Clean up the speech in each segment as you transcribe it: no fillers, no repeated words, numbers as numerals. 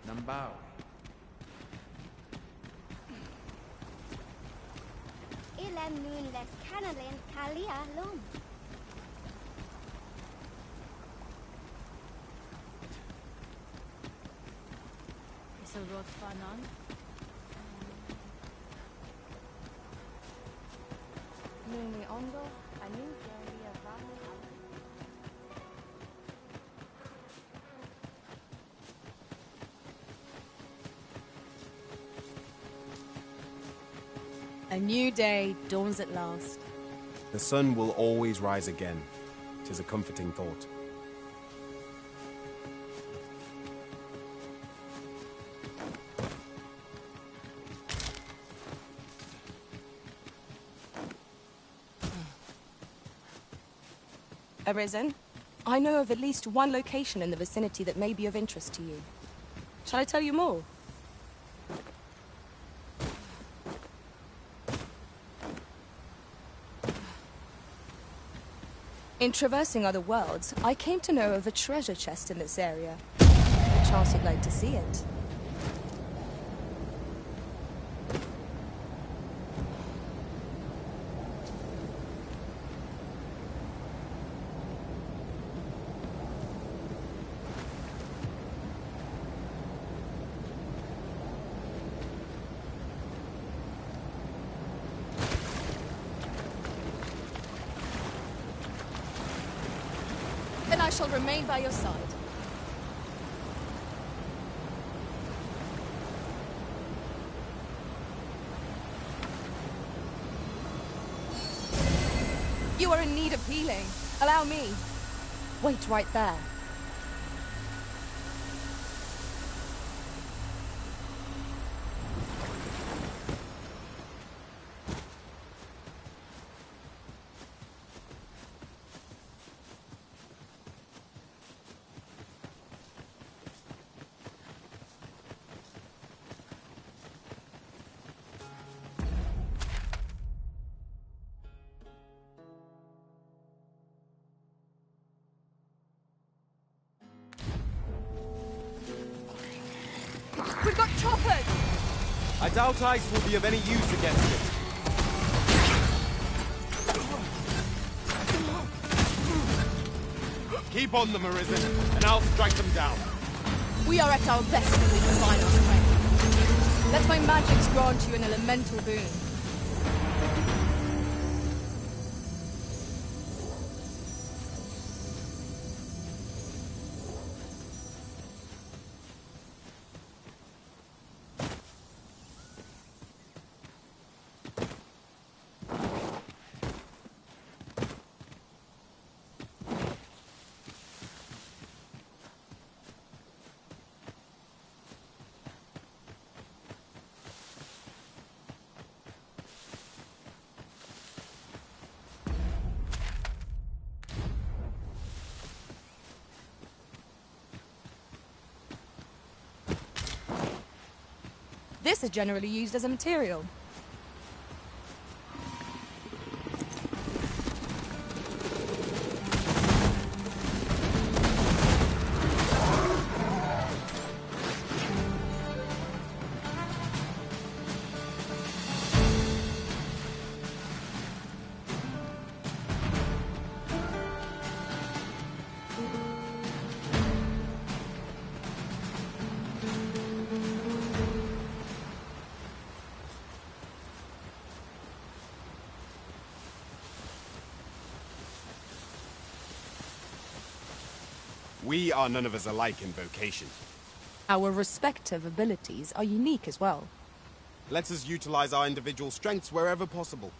Nambao. Ilan nun les kanalen kalia lum. Is a road fanon? Nuni ondo, anin kalia vami. A new day dawns at last. The sun will always rise again. 'Tis a comforting thought. Arisen, I know of at least one location in the vicinity that may be of interest to you. Shall I tell you more? In traversing other worlds, I came to know of a treasure chest in this area. A chance you'd like to see it. Then I shall remain by your side. You are in need of healing. Allow me. Wait right there. We've got choppers! I doubt ice will be of any use against it. Keep on them, Arisen, and I'll strike them down. We are at our best when we combine our strength. Let my magics grant you an elemental boon. This is generally used as a material. We are none of us alike in vocation. Our respective abilities are unique as well. Let us utilize our individual strengths wherever possible.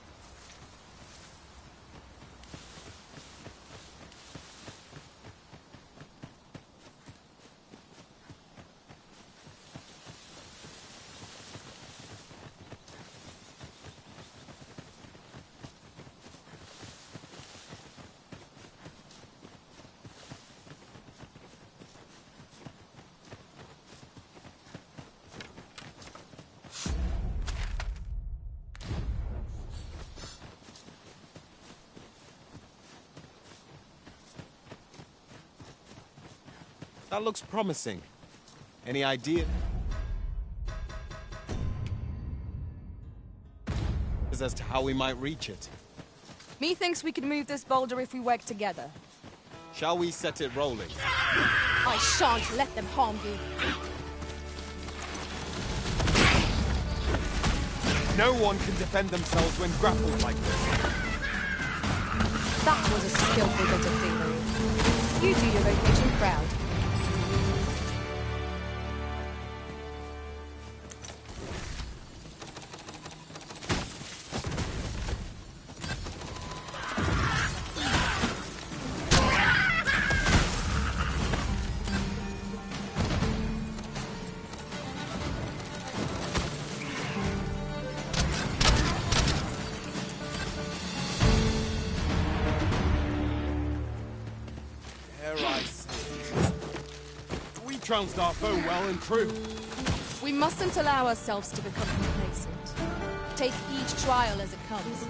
That looks promising. Any idea as to how we might reach it? Methinks we could move this boulder if we work together. Shall we set it rolling? I shan't let them harm you. No one can defend themselves when grappled like this. That was a skillful bit of thievery. You do your vocation proud. Trounced our foe well and true. We mustn't allow ourselves to become complacent. Take each trial as it comes.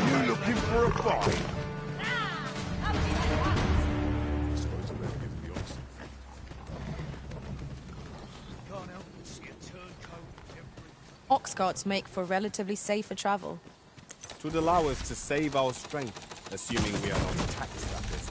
You looking for a fight? Ox carts make for relatively safer travel. It would allow us to save our strength, assuming we are not attacked, that is.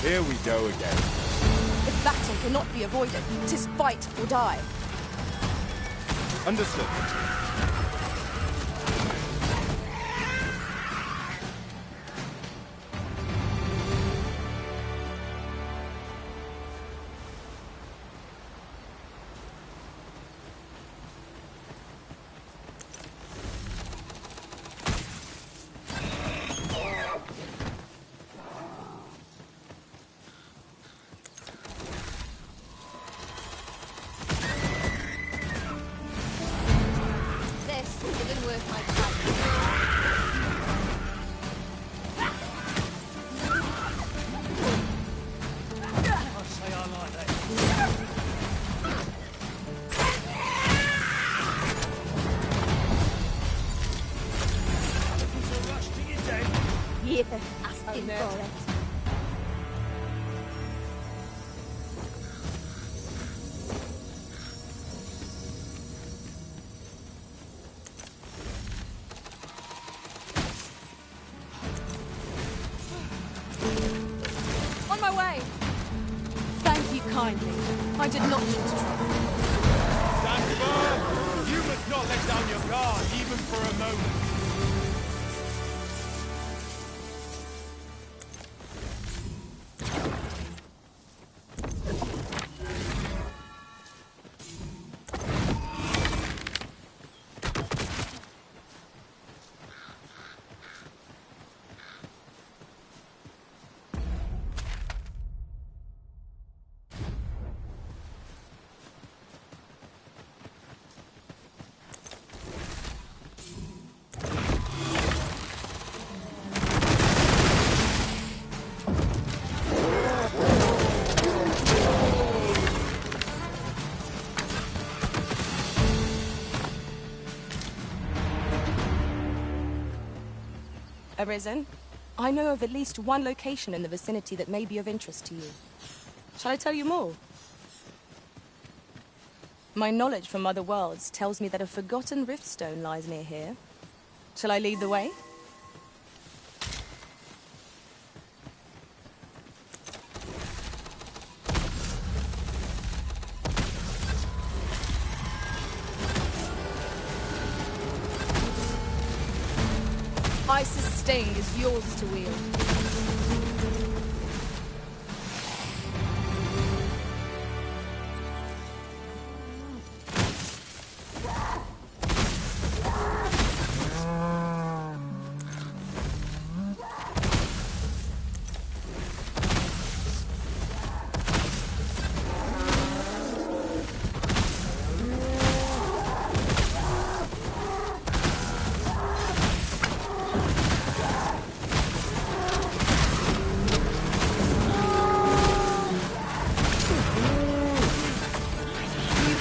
Here we go again. If battle cannot be avoided, 'tis fight or die. Understood. Yeah, asking for it. On my way! Thank you kindly. I did not mean to trouble. Stand firm! You must not let down your guard, even for a moment. Arisen, I know of at least one location in the vicinity that may be of interest to you. Shall I tell you more? My knowledge from other worlds tells me that a forgotten riftstone lies near here. Shall I lead the way? Isis Sting is yours to wield.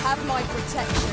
Have my protection.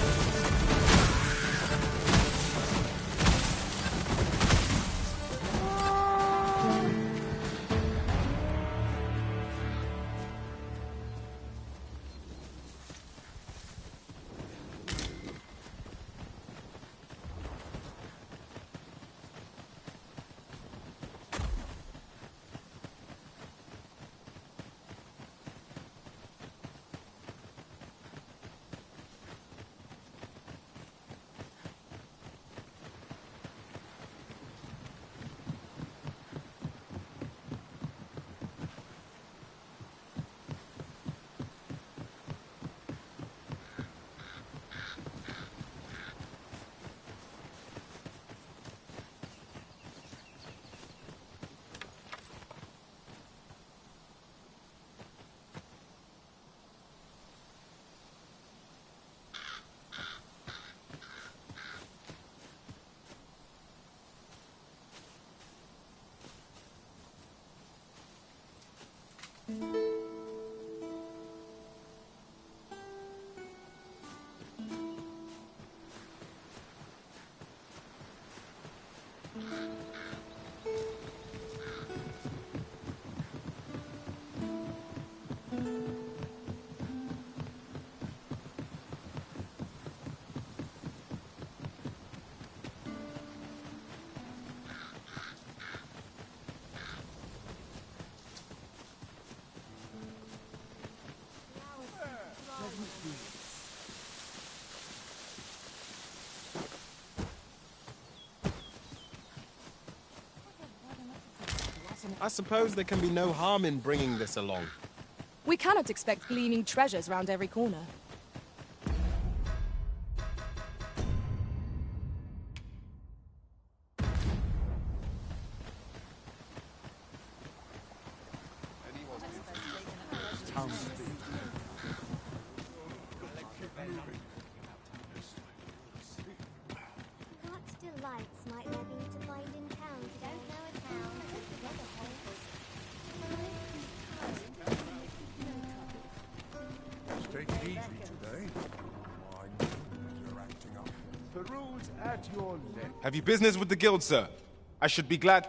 I suppose there can be no harm in bringing this along. We cannot expect gleaming treasures round every corner. What delights might there be to find in town? Don't know a town. Let's take it easy today. I know you're acting up. Peruse at your left. Have you business with the guild, sir? I should be glad...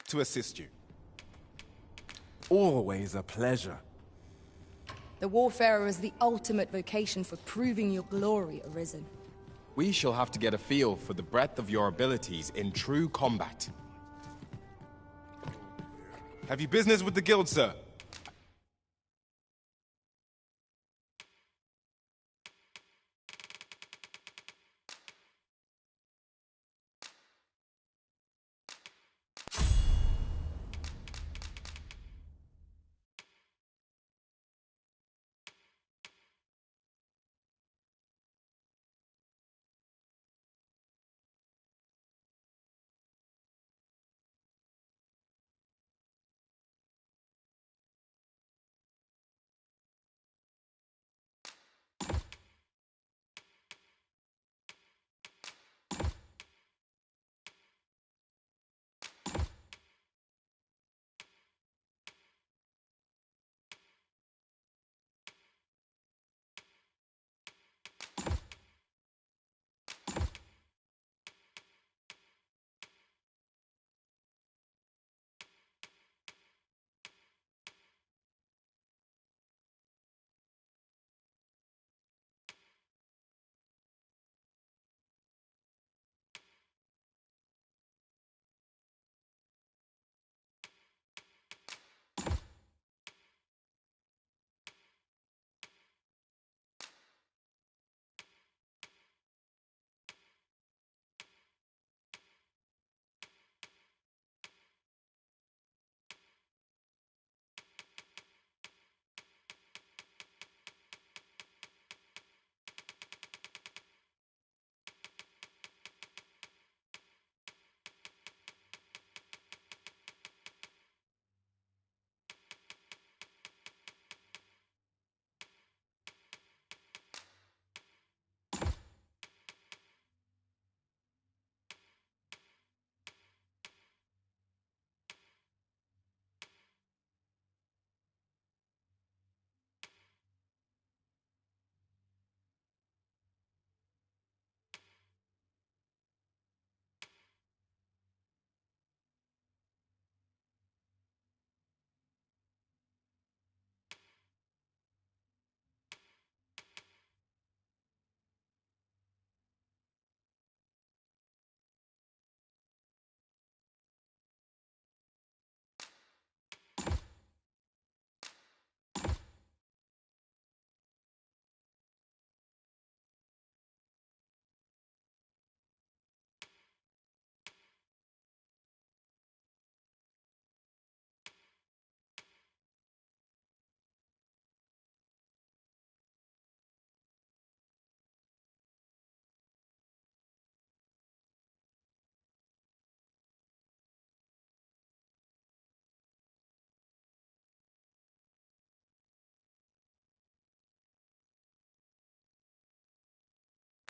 to assist you. Always a pleasure. The Warfarer is the ultimate vocation for proving your glory, Arisen. We shall have to get a feel for the breadth of your abilities in true combat. Have you business with the guild, sir?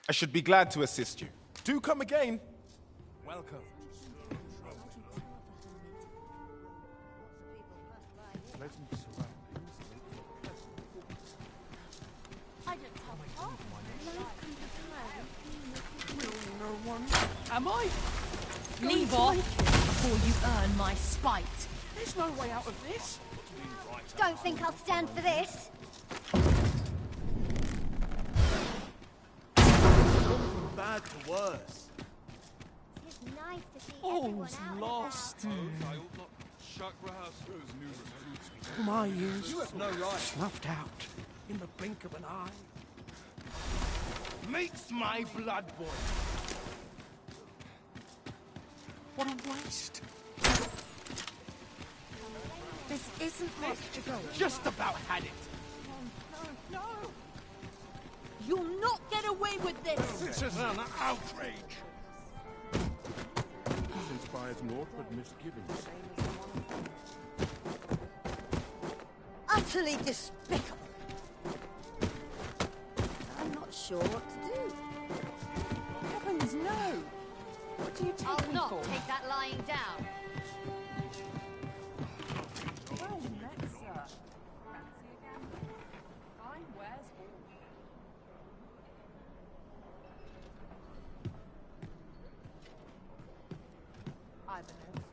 I should be glad to assist you. Do come again. Welcome. Pleasant surroundings make for pleasant. Will no one? Am I? Leave off before you earn my spite. There's no way out of this. Don't think I'll stand for this. From bad to worse. It's nice to see everyone All's out. lost. My years, you have no right. Snuffed out in the blink of an eye. Makes my blood boil. What a waste. This isn't much to go. Just about had it. No. You'll not get away with this. This is an outrage. This inspires naught but misgivings. Utterly despicable. I'm not sure what to do. Heavens, no. What do you take I'll me not for? take that lying down. Well met, sir. Fancy a gamble? Fine, where's all? Ivanhoe.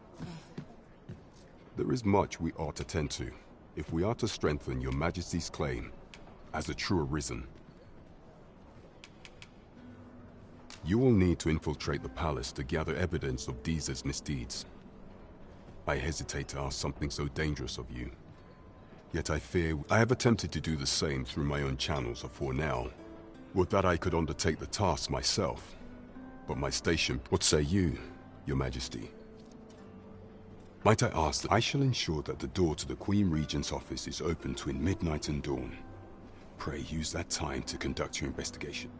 There is much we ought to tend to, if we are to strengthen your Majesty's claim as a true Arisen. You will need to infiltrate the palace to gather evidence of Deeza's misdeeds. I hesitate to ask something so dangerous of you. Yet I fear I have attempted to do the same through my own channels afore now. Would that I could undertake the task myself. But my station, what say you, your Majesty? Might I ask that I shall ensure that the door to the Queen Regent's office is open between midnight and dawn. Pray use that time to conduct your investigation.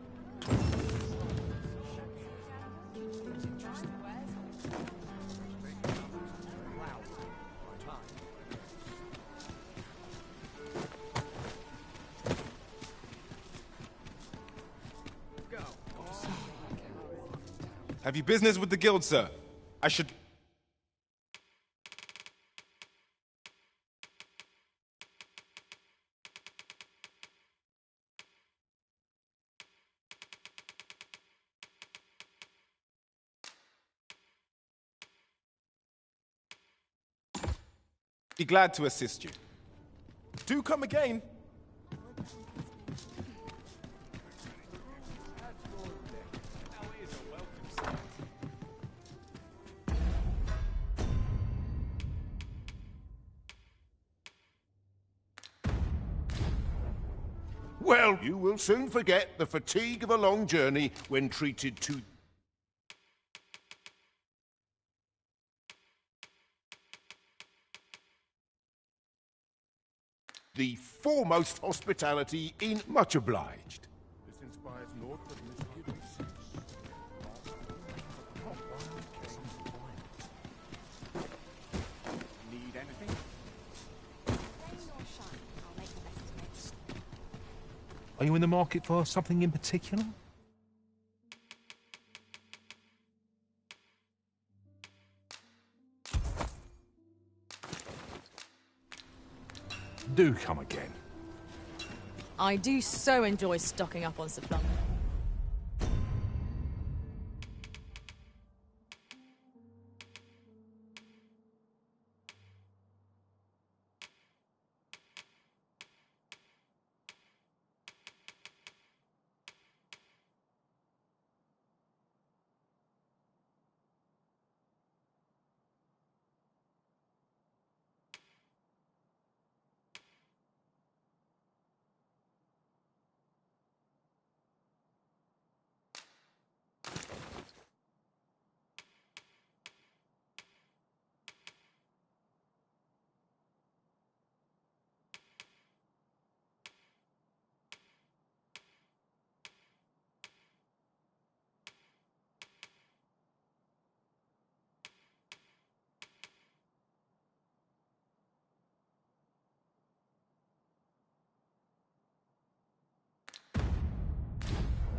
Have you business with the guild, sir? I should... be glad to assist you. Do come again. Well, you will soon forget the fatigue of a long journey when treated to... the foremost hospitality in... Much obliged. This inspires naught but misgivings. Need anything? Are you in the market for something in particular? Do come again. I do so enjoy stocking up on supply.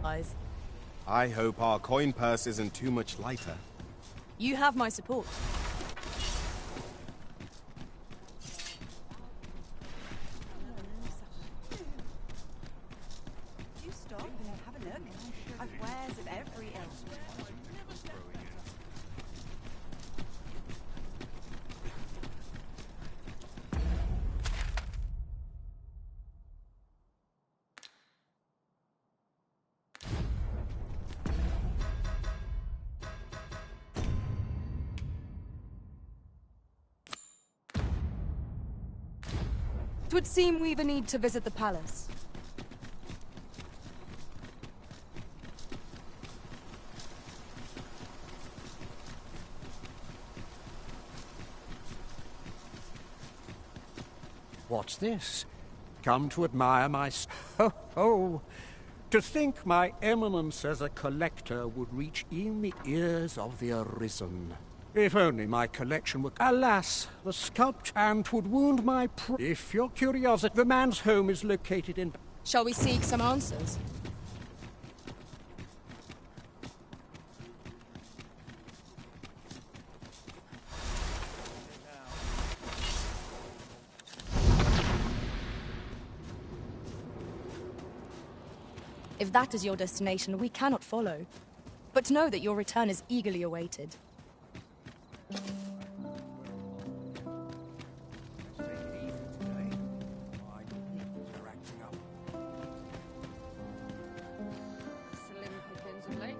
Eyes. I hope our coin purse isn't too much lighter. You have my support. You stop and have a look. I've wares of every ilk. It would seem we've a need to visit the palace. What's this? Come to admire my ho ho! To think my eminence as a collector would reach in the ears of the Arisen. If only my collection were... Alas, the sculpture and would wound my If your curiosity... The man's home is located in... Shall we seek some answers? If that is your destination, we cannot follow. But know that your return is eagerly awaited. Slim pickings of late.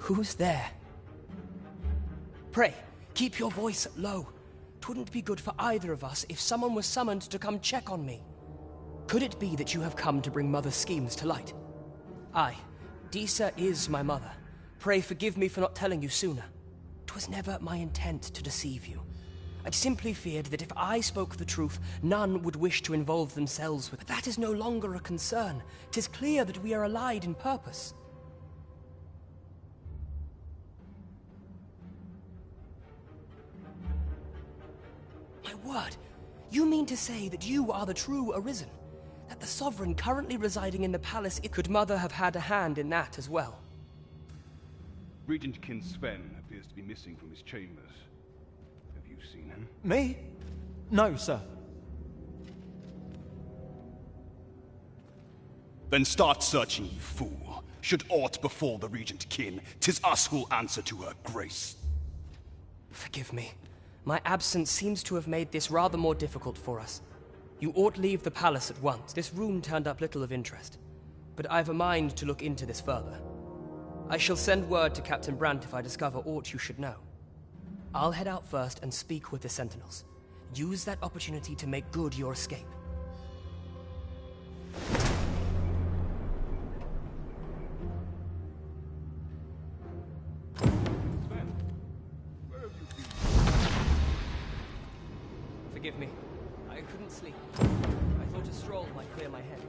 Who's there? Pray, keep your voice low. 'Twouldn't be good for either of us if someone was summoned to come check on me. Could it be that you have come to bring Mother's schemes to light? Aye, Disa is my mother. Pray forgive me for not telling you sooner. 'Twas never my intent to deceive you. I'd simply feared that if I spoke the truth, none would wish to involve themselves with it. But that is no longer a concern. 'Tis clear that we are allied in purpose. word! You mean to say that you are the true Arisen? That the Sovereign currently residing in the palace... Could Mother have had a hand in that as well? Regent King Sven appears to be missing from his chambers. Have you seen him? Me? No, sir. Then start searching, you fool. Should aught befall the Regent Kin, 'tis us who'll answer to her grace. Forgive me. My absence seems to have made this rather more difficult for us. You ought leave the palace at once. This room turned up little of interest. But I've a mind to look into this further. I shall send word to Captain Brandt if I discover aught you should know. I'll head out first and speak with the Sentinels. Use that opportunity to make good your escape. Forgive me. I couldn't sleep. I thought a stroll might clear my head.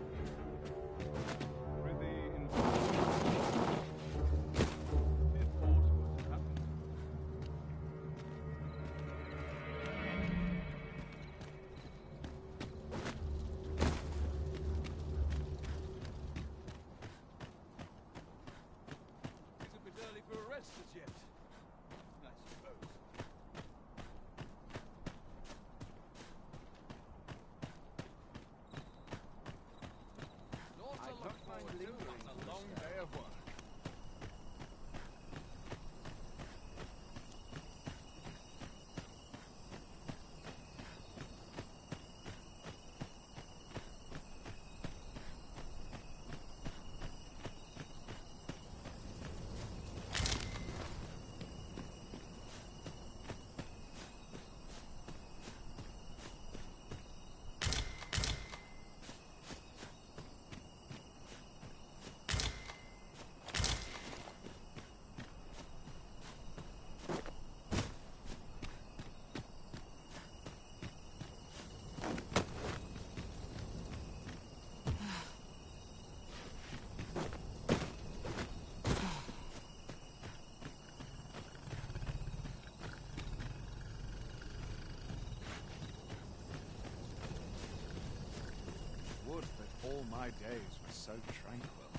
All my days were so tranquil.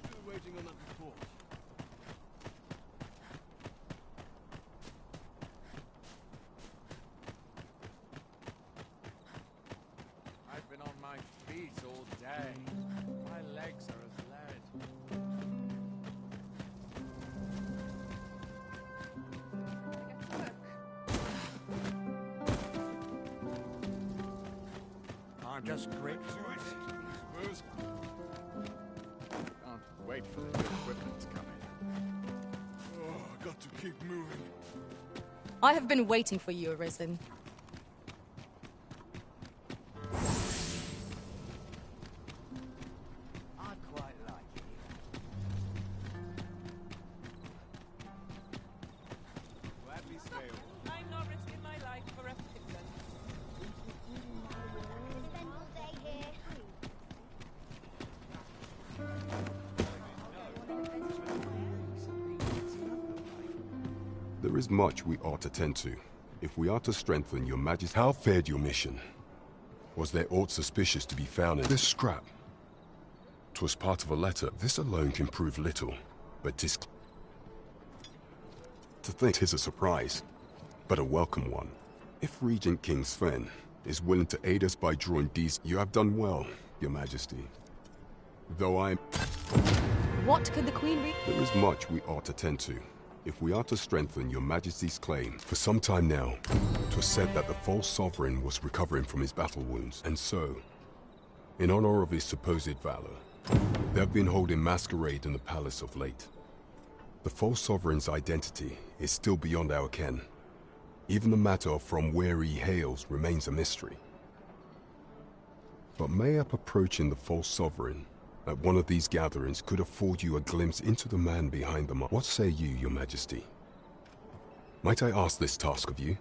Still waiting on that report. I've been on my feet all day. My legs are as lead. I'm just grateful. Can't wait for the new equipment to come in. Oh, I got to keep moving. I have been waiting for you, Arisen. I quite like it. Gladly stay on. I'm not risking my life for a pigeon. Spend all day here. There is much we ought to tend to. If we are to strengthen your majesty... How fared your mission? Was there aught suspicious to be found in this scrap? 'Twas part of a letter. This alone can prove little, but 'tis... To think 'tis a surprise, but a welcome one. If Regent King Sven is willing to aid us by drawing these, you have done well, your majesty. Though I'm... What could the Queen read? There is much we ought to tend to. If we are to strengthen your majesty's claim, for some time now, 'twas said that the false sovereign was recovering from his battle wounds, and so, in honor of his supposed valor, they have been holding masquerade in the palace of late. The false sovereign's identity is still beyond our ken. Even the matter of from where he hails remains a mystery. But mayhap approaching the false sovereign at one of these gatherings could afford you a glimpse into the man behind the mask. What say you, your majesty? Might I ask this task of you?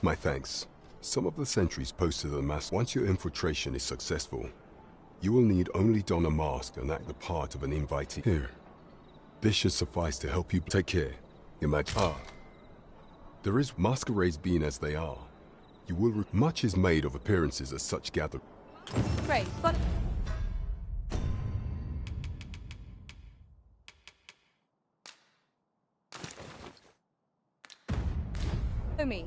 My thanks. Some of the sentries posted at the mask. Once your infiltration is successful, you will need only don a mask and act the part of an invitee. Here. This should suffice to help you take care, your majesty. There is masquerades being as they are. You will much is made of appearances as such gather. Great, but... me.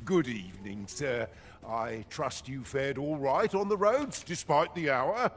Good evening, sir. I trust you fared all right on the roads, despite the hour?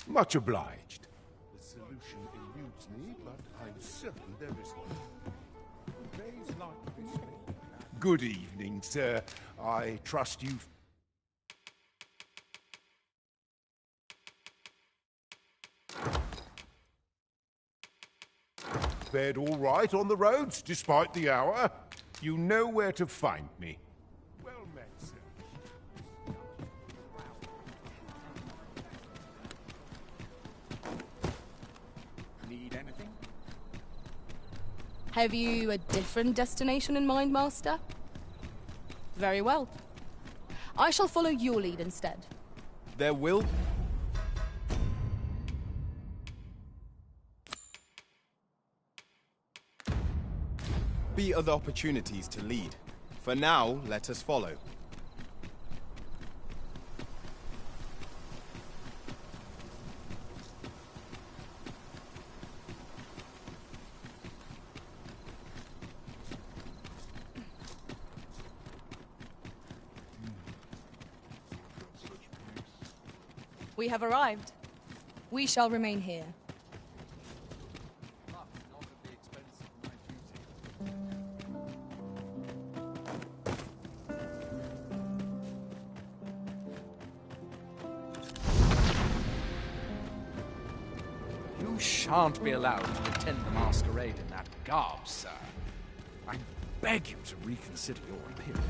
Much obliged. The solution eludes me, but I'm certain there is one. Days like this may... Good evening, sir. I trust you... fared all right on the roads, despite the hour. You know where to find me. Well met, sir. Need anything? Have you a different destination in mind, Master? Very well. I shall follow your lead instead. There will... be other opportunities to lead. For now, let us follow. We have arrived. We shall remain here. You shan't be allowed to attend the masquerade in that garb, sir. I beg you to reconsider your appearance.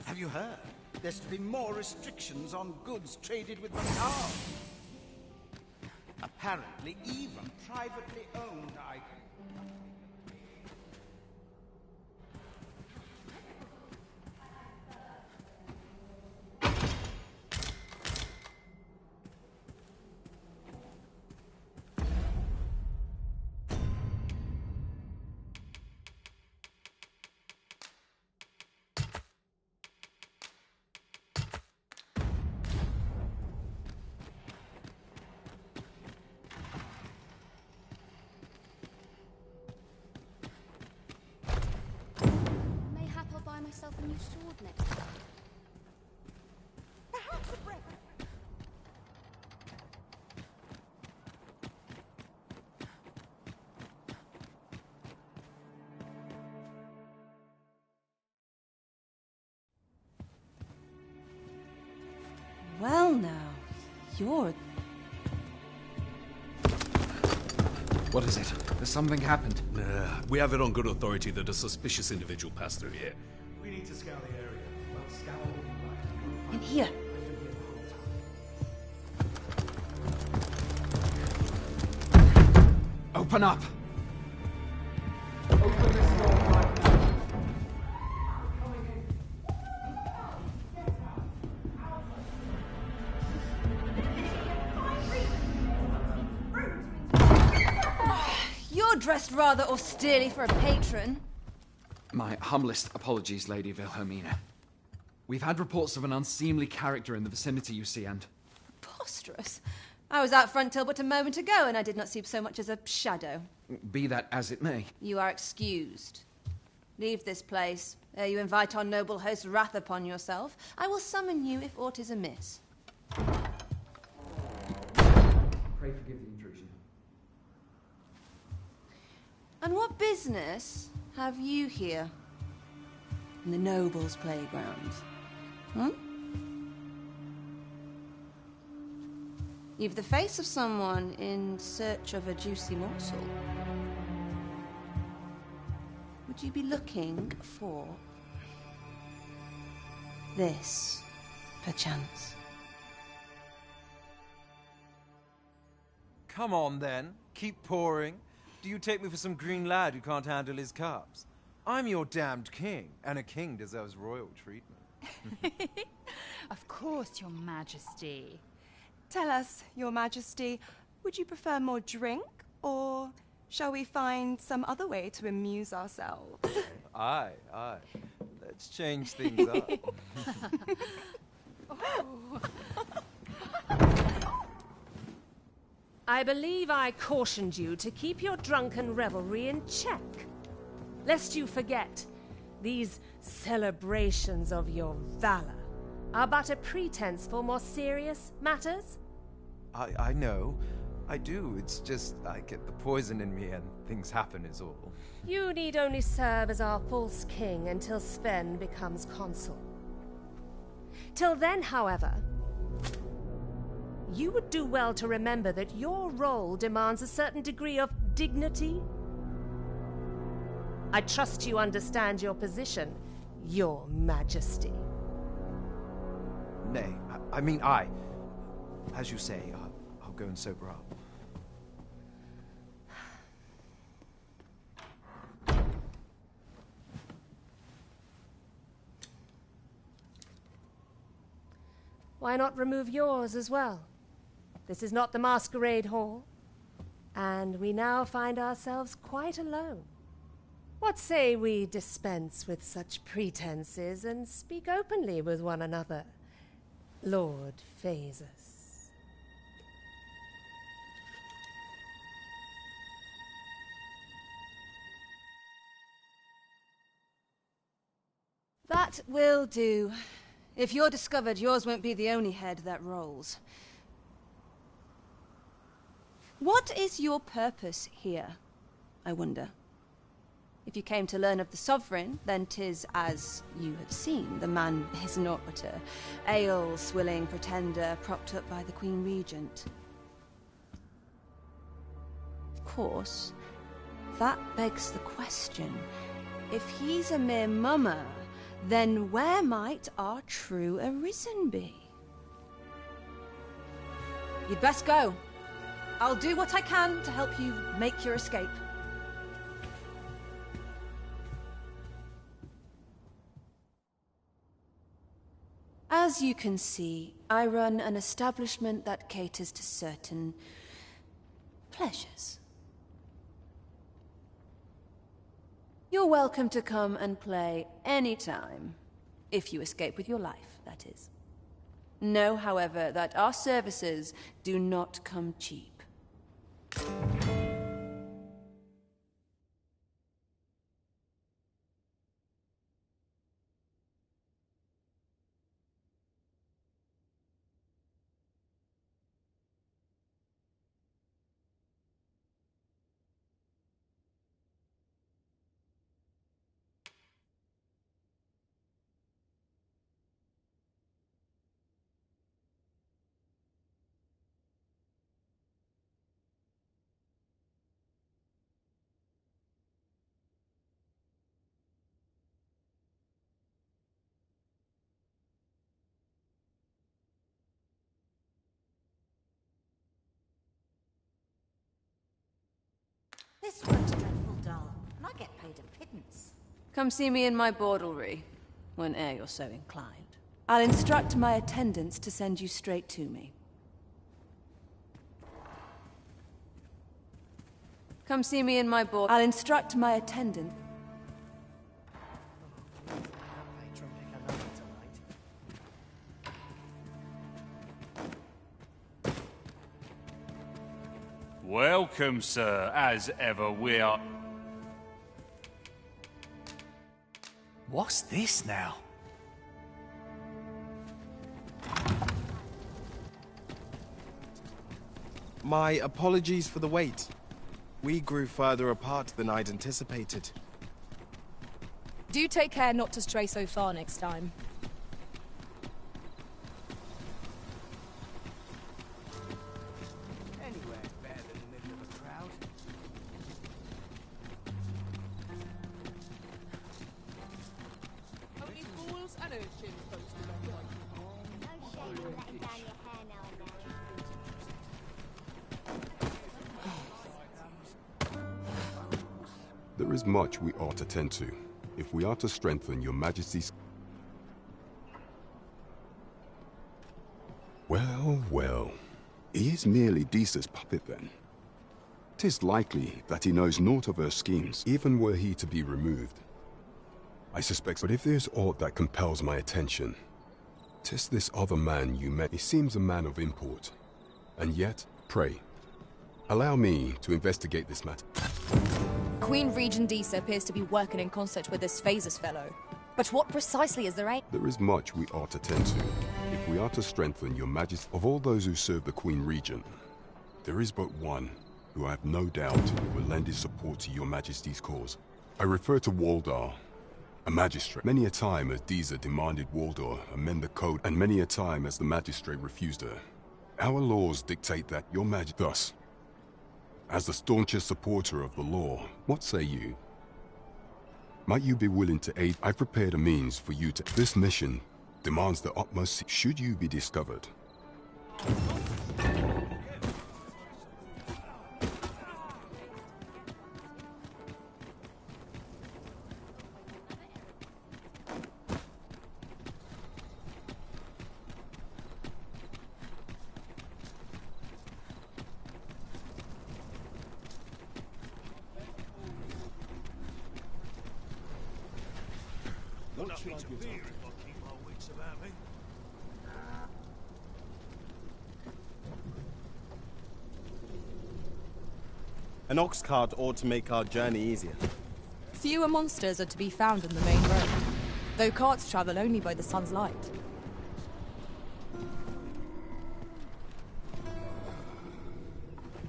Have you heard? There's to be more restrictions on goods traded with Macau. Apparently, even privately owned items. Mayhap I'll buy myself a new sword next time. Perhaps a breath. Well now, you're... What is it? Has something happened? We have it on good authority that a suspicious individual passed through here. We need to scour the area. Well, scour all you like. In here. Open up! Open this door right now. You're dressed rather austerely for a patron. My humblest apologies, Lady Wilhelmina. We've had reports of an unseemly character in the vicinity, you see, and... Preposterous. I was out front till but a moment ago, and I did not see so much as a shadow. Be that as it may. You are excused. Leave this place, ere you invite our noble host's wrath upon yourself. I will summon you if aught is amiss. Pray forgive the intrusion. And what business have you here? In the nobles' playground? Hmm? You've the face of someone in search of a juicy morsel. Would you be looking for this, perchance? Come on, then. Keep pouring. Do you take me for some green lad who can't handle his cups? I'm your damned king, and a king deserves royal treatment. Of course, Your Majesty. Tell us, Your Majesty, would you prefer more drink, or shall we find some other way to amuse ourselves? Aye. Let's change things up. I believe I cautioned you to keep your drunken revelry in check. Lest you forget, these celebrations of your valor are but a pretense for more serious matters. I know. I do. It's just I get the poison in me and things happen is all. You need only serve as our false king until Sven becomes consul. Till then, however, you would do well to remember that your role demands a certain degree of dignity. I trust you understand your position, Your Majesty. Nay, as you say, I'll go and sober up. Why not remove yours as well? This is not the masquerade hall, and we now find ourselves quite alone. What say we dispense with such pretenses and speak openly with one another, Lord Phasus? That will do. If you're discovered, yours won't be the only head that rolls. What is your purpose here, I wonder? If you came to learn of the Sovereign, then 'tis as you have seen. The man is naught but a ale-swilling pretender propped up by the Queen Regent. Of course, that begs the question. If he's a mere mummer, then where might our true Arisen be? You'd best go. I'll do what I can to help you make your escape. As you can see, I run an establishment that caters to certain pleasures. You're welcome to come and play anytime, if you escape with your life, that is. Know, however, that our services do not come cheap. This work's dreadful dull, and I get paid a pittance. Come see me in my bordlery, whene'er you're so inclined. I'll instruct my attendants to send you straight to me. Come see me in my board. I'll instruct my attendant. Welcome, sir. As ever, we are... What's this now? My apologies for the wait. We grew further apart than I'd anticipated. Do take care not to stray so far next time. Anywhere better than the middle of a crowd. Only fools and urchins posted online. No shame in letting down your hair now and then. There is much we ought to tend to, if we are to strengthen your Majesty's... Well, well. He is merely Disa's puppet, then. 'Tis likely that he knows naught of her schemes, even were he to be removed. I suspect, but if there's aught that compels my attention, 'tis this other man you met. He seems a man of import. And yet, pray, allow me to investigate this matter. Queen Regent Disa appears to be working in concert with this Phases fellow. But what precisely is their aim? There is much we ought to tend to, if we are to strengthen your Majesty. Of all those who serve the Queen Regent, there is but one who I have no doubt will lend his support to your Majesty's cause. I refer to Waldar, a magistrate. Many a time as Disa demanded Waldar amend the code, and many a time as the magistrate refused her. Our laws dictate that your Majesty... Thus, as the staunchest supporter of the law, what say you? Might you be willing to aid? I've prepared a means for you to... This mission demands the utmost... Should you be discovered, Nothing to fear if I keep my wits about me. An ox cart ought to make our journey easier. Fewer monsters are to be found in the main road, though carts travel only by the sun's light.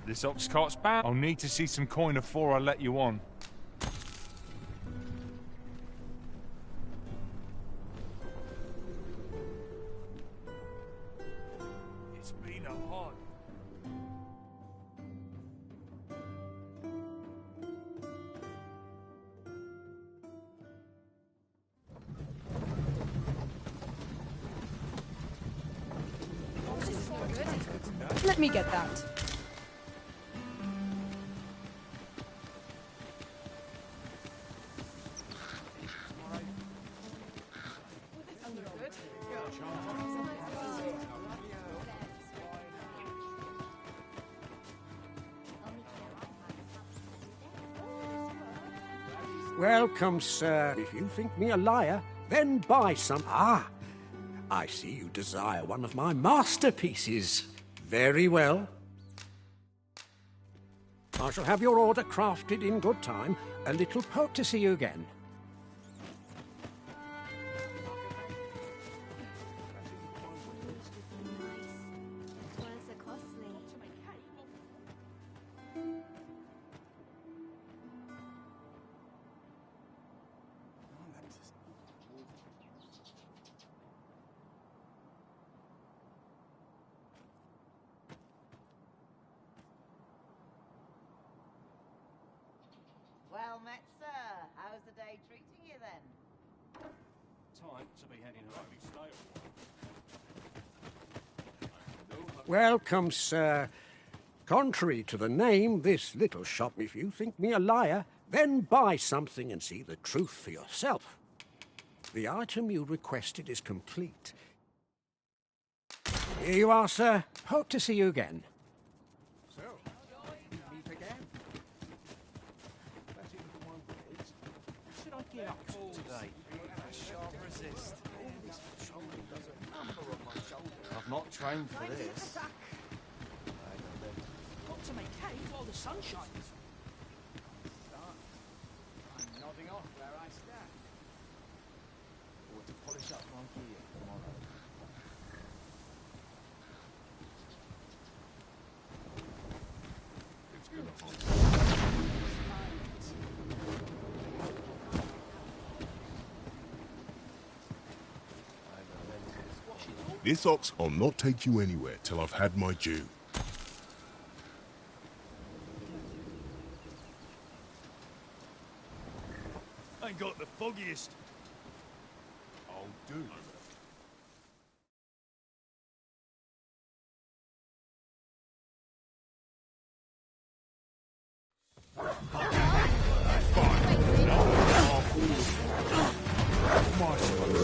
This ox cart's bound. I'll need to see some coin before I let you on. It's been a hard... Let me get that. Welcome, sir. If you think me a liar, then buy some. Ah, I see you desire one of my masterpieces. Very well. I shall have your order crafted in good time. A little poke to see you again. Why so costly? Well met, sir. How's the day treating you then? Time to be heading home. Welcome, sir. Contrary to the name, this little shop, if you think me a liar, then buy something and see the truth for yourself. The item you requested is complete. Here you are, sir. Hope to see you again. So, meet again. That is one place. Should I get up today? I shan't resist. All this patrolling does a number on my shoulder. I've not trained for this. Got to make hay while the sun shines. I'm nodding off where I stand. Or to polish up my gear tomorrow. It's gonna This ox will not take you anywhere till I've had my due. Ain't got the foggiest. I'll do.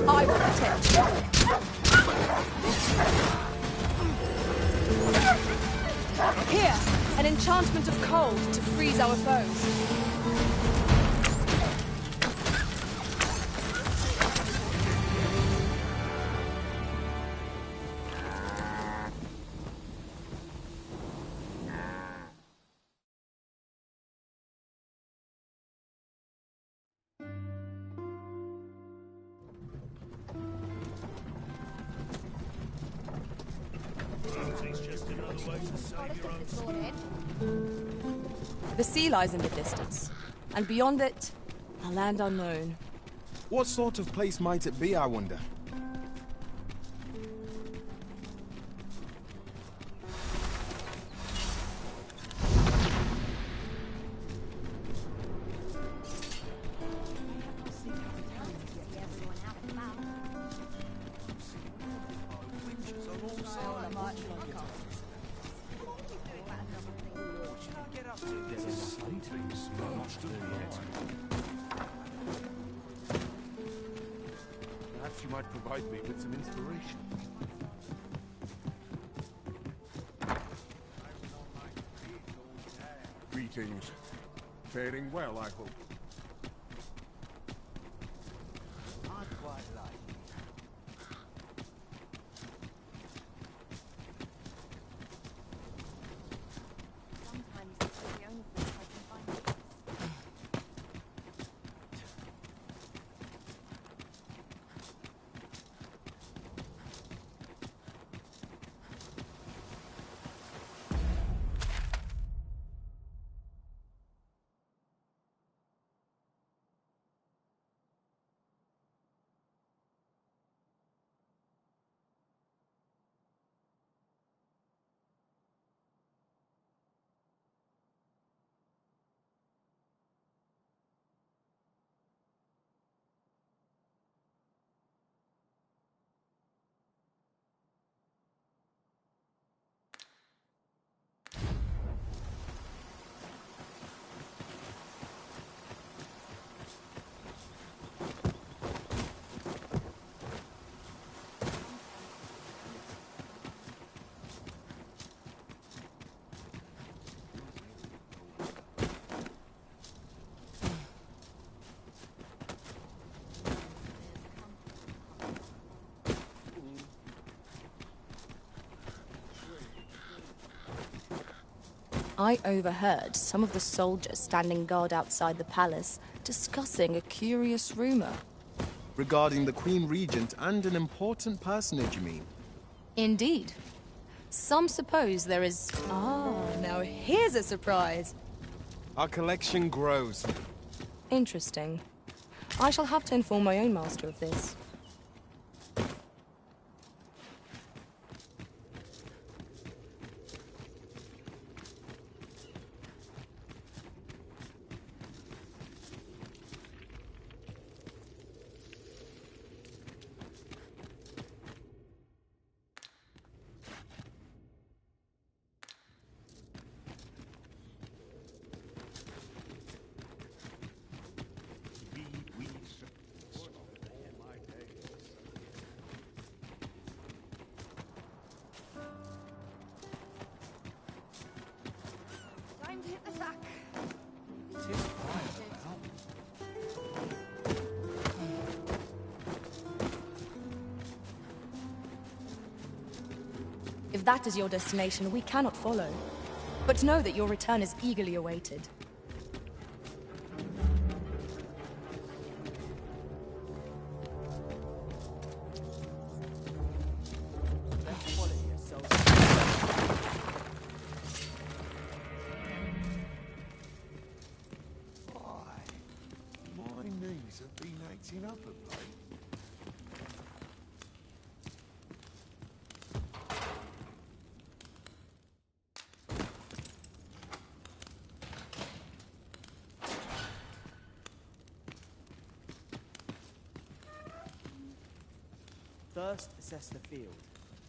I will protect you. Here, an enchantment of cold to freeze our foes. The sea lies in the distance, and beyond it, a land unknown. What sort of place might it be, I wonder? Perhaps you might provide me with some inspiration. Greetings. Faring well, I hope. I'd quite like. Sometimes it's the only place I can find peace. I overheard some of the soldiers standing guard outside the palace discussing a curious rumor. Regarding the Queen Regent and an important personage, you mean? Indeed. Some suppose there is... Ah, now here's a surprise. Our collection grows. Interesting. I shall have to inform my own master of this. If that is your destination, we cannot follow. But know that your return is eagerly awaited. My knees have been acting up of late. First, assess the field,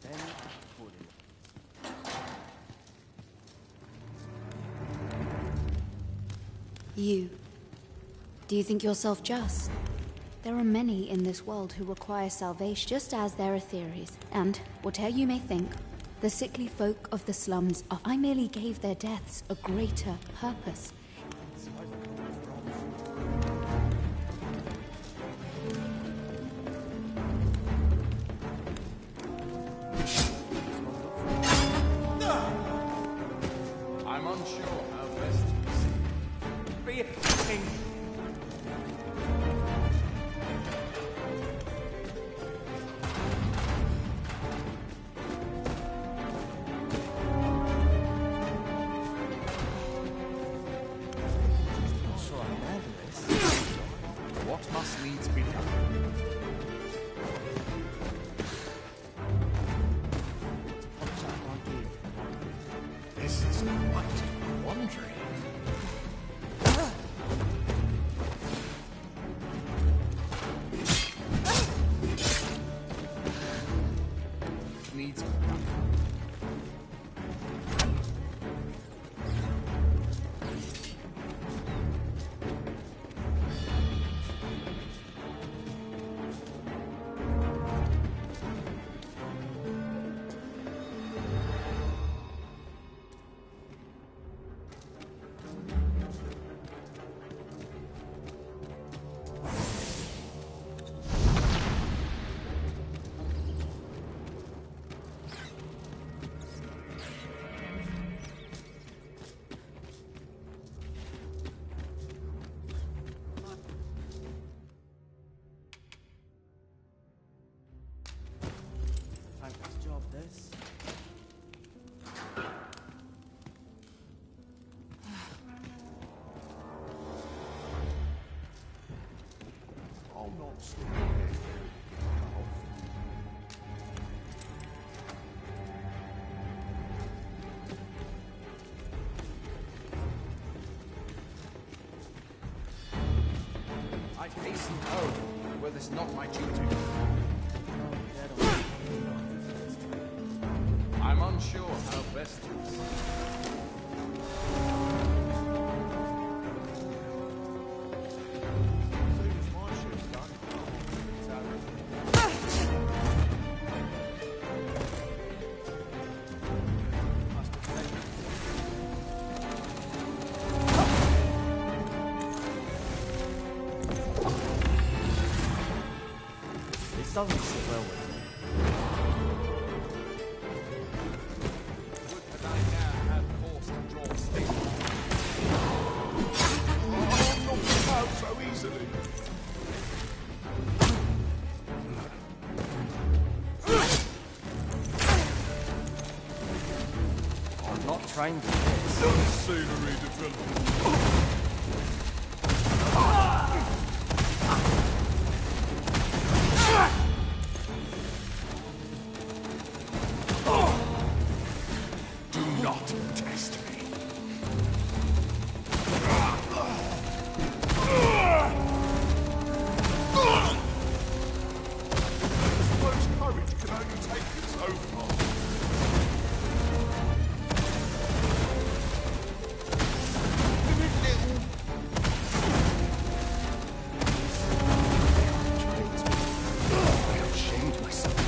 then act accordingly. You. Do you think yourself just? There are many in this world who require salvation, just as there are theories. And, whatever you may think, the sickly folk of the slums, I merely gave their deaths a greater purpose. I'm unsure how best to proceed. Be a king. What must needs be done? This is quite a quandary. Needs be done. Thankless job, this. I'll not stand there. I'd hasten home, were this not my duty. I'm unsure how best to proceed. This doesn't sit well with me. Would that I now had force to draw steel. I'm not out so easily. I'm not trained for this. Scenery development. Do not test me. I suppose courage can only take you so far. I have shamed myself.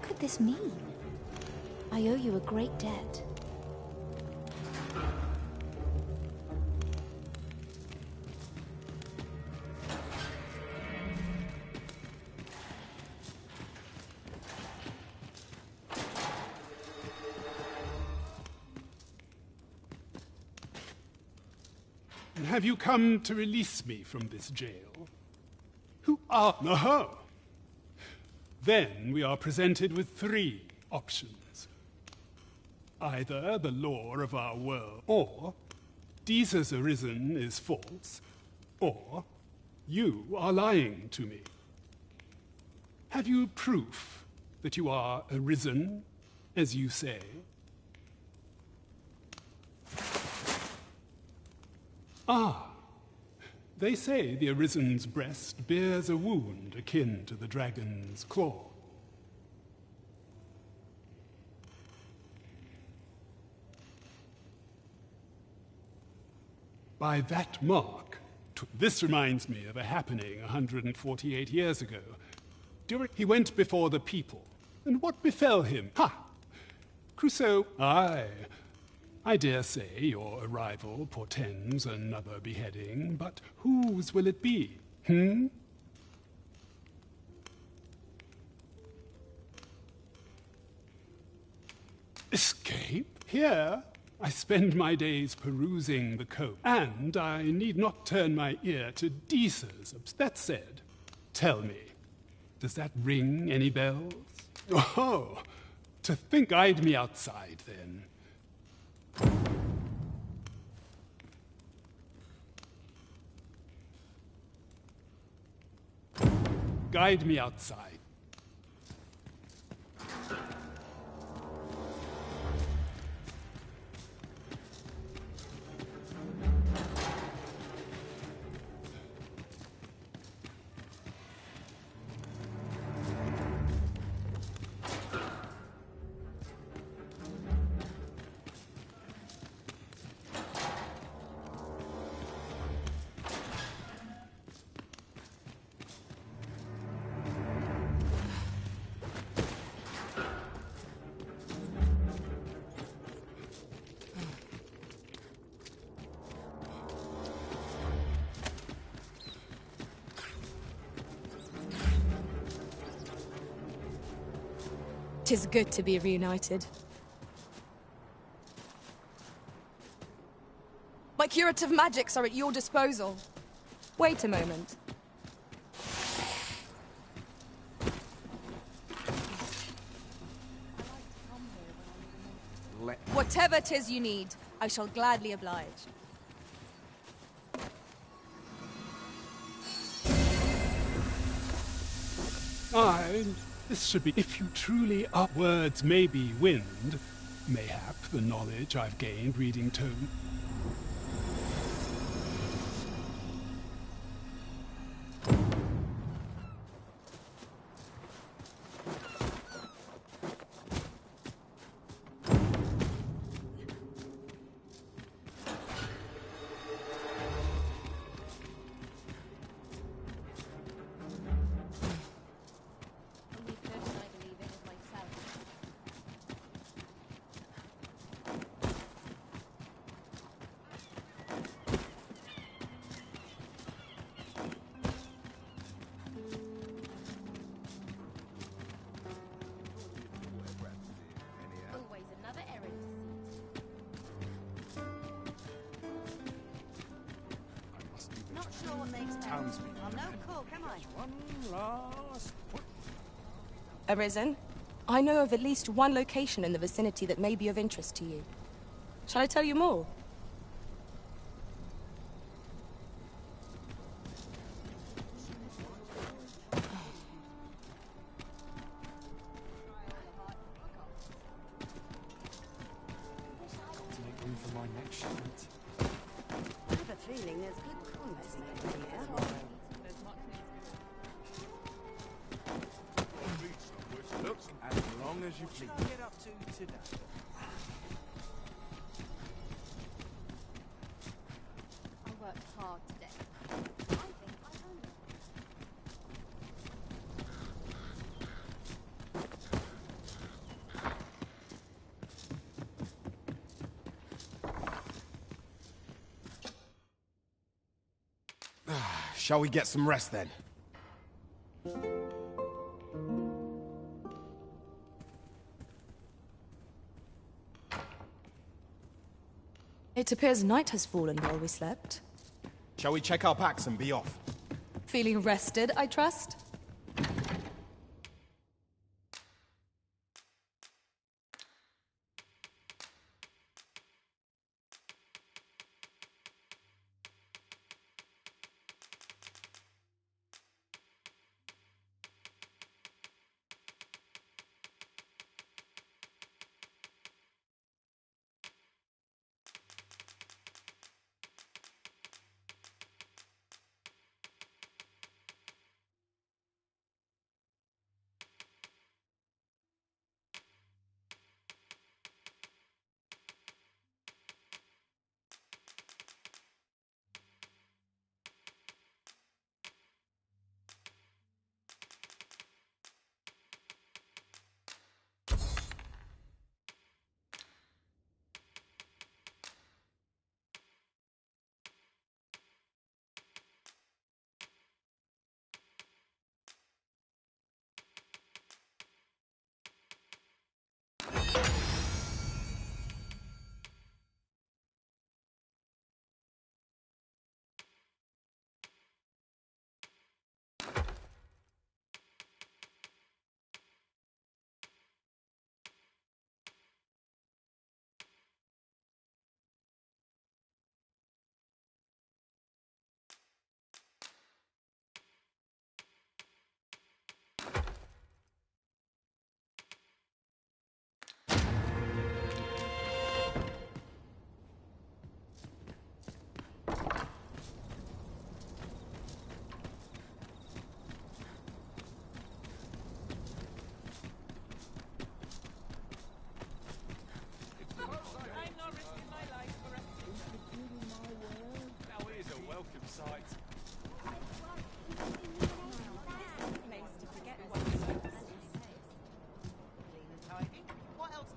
could this mean? I owe you a great debt. Have you come to release me from this jail? Who are... Aha! Then we are presented with 3 options. Either the law of our world, or Jesus arisen is false, or you are lying to me. Have you proof that you are arisen, as you say? Ah, they say the Arisen's breast bears a wound akin to the dragon's claw. By that mark, this reminds me of a happening 148 years ago. He went before the people, and what befell him? Ha! Crusoe, aye. I dare say your arrival portends another beheading, but whose will it be? Escape? Here? I spend my days perusing the code, and I need not turn my ear to Deesa's. That said, tell me, does that ring any bells? Oh, to think I'd me outside, then. Guide me outside. Tis good to be reunited. My curative magics are at your disposal. Wait a moment. Whatever 'tis you need, I shall gladly oblige. This should be... If you truly are... Words may be wind. Mayhap the knowledge I've gained reading tone. Arisen, I know of at least one location in the vicinity that may be of interest to you. Shall I tell you more? To make room for my next shipment. I have a feeling there's good currency in here. As long as you please. What should I get up to today? I worked hard today. I think I earned it. Shall we get some rest then? It appears night has fallen while we slept. Shall we check our packs and be off? Feeling rested, I trust?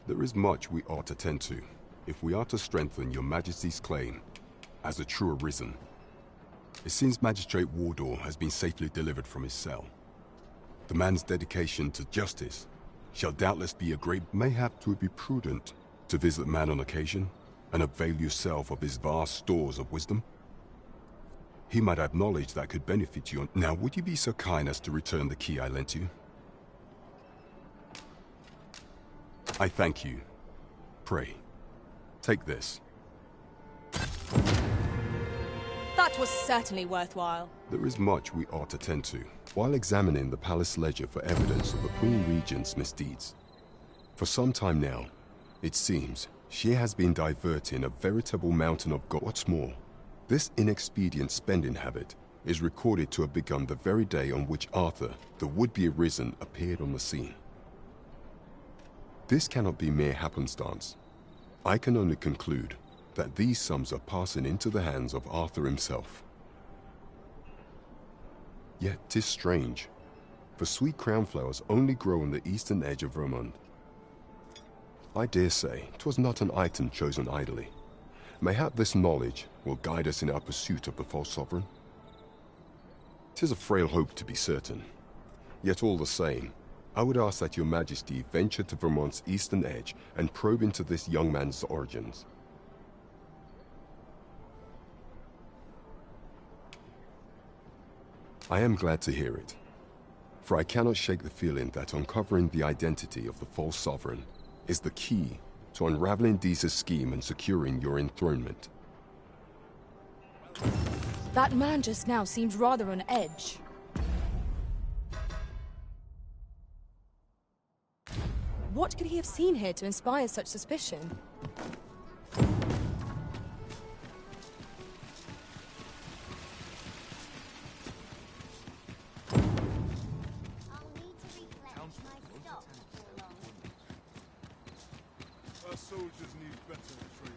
There is much we ought to tend to, if we are to strengthen your Majesty's claim as a true Arisen. It seems Magistrate Wardor has been safely delivered from his cell. The man's dedication to justice shall doubtless be a great... Mayhap 'twould be prudent to visit the man on occasion and avail yourself of his vast stores of wisdom. He might have knowledge that could benefit you. Now, would you be so kind as to return the key I lent you? I thank you. Pray, take this. That was certainly worthwhile. There is much we ought to tend to, while examining the palace ledger for evidence of the Queen Regent's misdeeds. For some time now, it seems, she has been diverting a veritable mountain of gold. What's more, this inexpedient spending habit is recorded to have begun the very day on which Arthur, the would-be Arisen, appeared on the scene. This cannot be mere happenstance. I can only conclude that these sums are passing into the hands of Arthur himself. Yet 'tis strange, for sweet crownflowers only grow on the eastern edge of Vermont. I dare say 'twas not an item chosen idly. Mayhap this knowledge will guide us in our pursuit of the false sovereign. 'Tis a frail hope to be certain, yet all the same, I would ask that your Majesty venture to Vermont's eastern edge and probe into this young man's origins. I am glad to hear it, for I cannot shake the feeling that uncovering the identity of the false sovereign is the key to unraveling Deeza's scheme and securing your enthronement. That man just now seemed rather on edge. What could he have seen here to inspire such suspicion? Our soldiers need better training.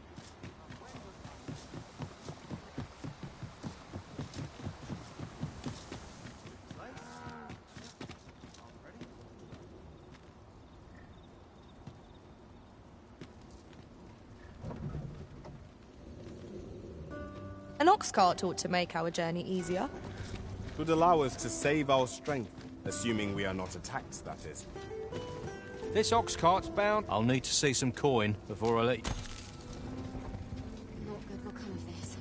An ox cart ought to make our journey easier. 'Twould allow us to save our strength, assuming we are not attacked, that is. This ox cart's bound. I'll need to see some coin before I let you. Not good will come of this.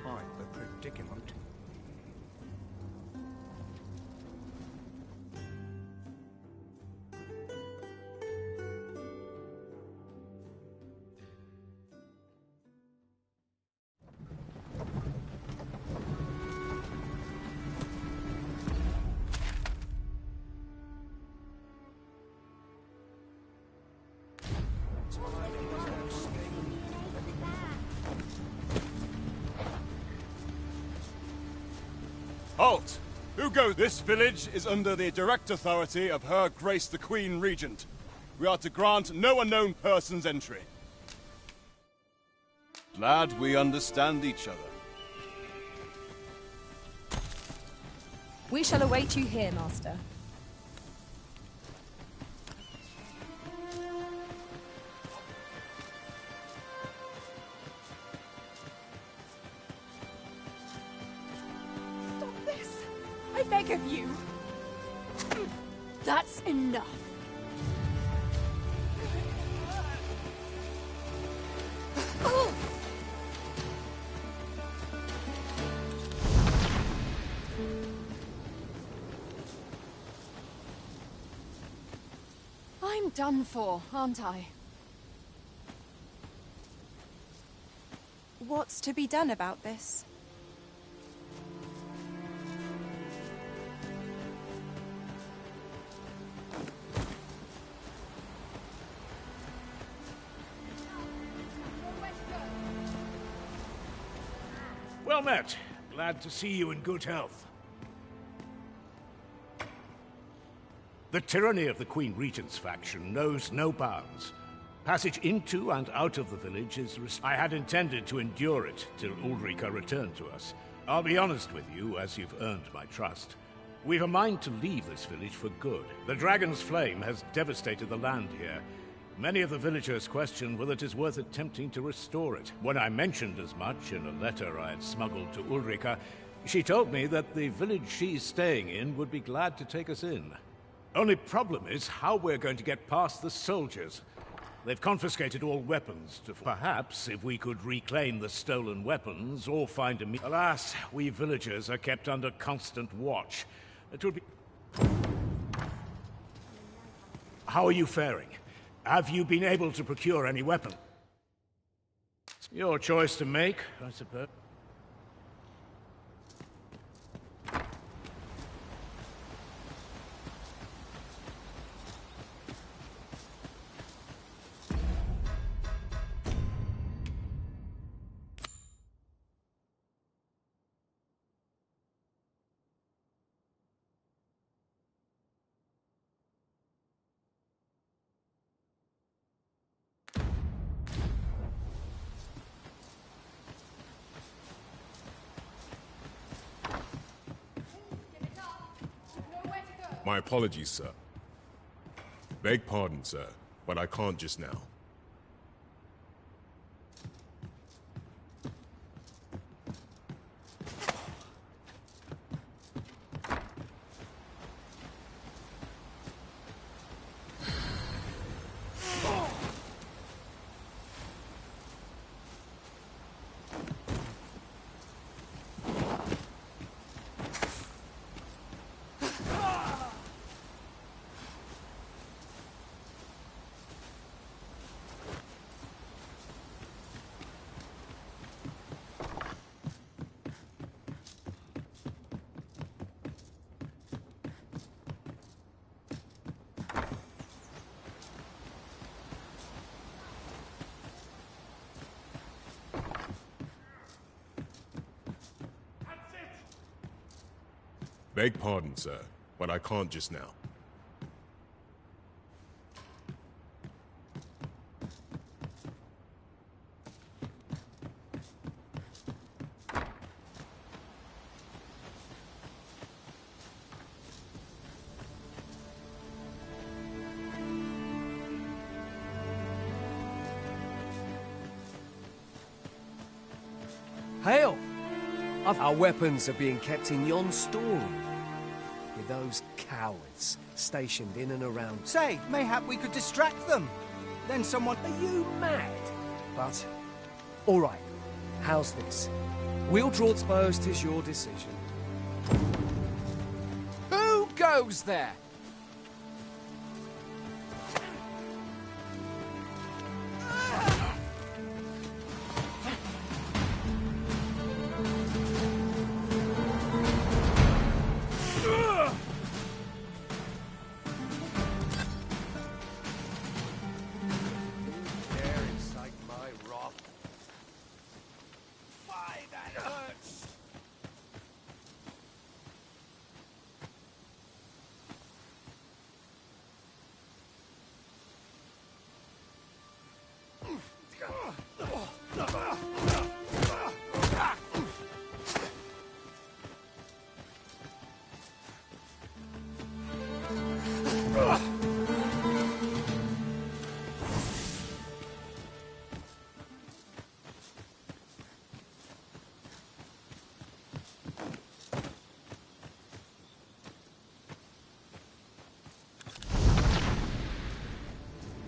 Quite the predicament. Halt! Who goes? This village is under the direct authority of Her Grace the Queen Regent. We are to grant no unknown persons entry. Glad we understand each other. We shall await you here, Master. Stop this! I beg of you! That's enough. I'm done for, aren't I? What's to be done about this? Well met. Glad to see you in good health. The tyranny of the Queen Regent's faction knows no bounds. Passage into and out of the village is... I had intended to endure it till Ulrika returned to us. I'll be honest with you, as you've earned my trust. We've a mind to leave this village for good. The Dragon's Flame has devastated the land here. Many of the villagers question whether it is worth attempting to restore it. When I mentioned as much in a letter I had smuggled to Ulrika, she told me that the village she's staying in would be glad to take us in. Only problem is how we're going to get past the soldiers. They've confiscated all weapons. Perhaps if we could reclaim the stolen weapons or find a... Alas, we villagers are kept under constant watch. It would be... How are you faring? Have you been able to procure any weapon? Your choice to make, I suppose. My apologies, sir. Beg pardon, sir, but I can't just now. Beg pardon, sir, but I can't just now. Hail! Our weapons are being kept in yon storeroom, with those cowards stationed in and around. Say, mayhap we could distract them. Then someone... Are you mad? But, all right, how's this? We'll draw suppose 'tis your decision. Who goes there?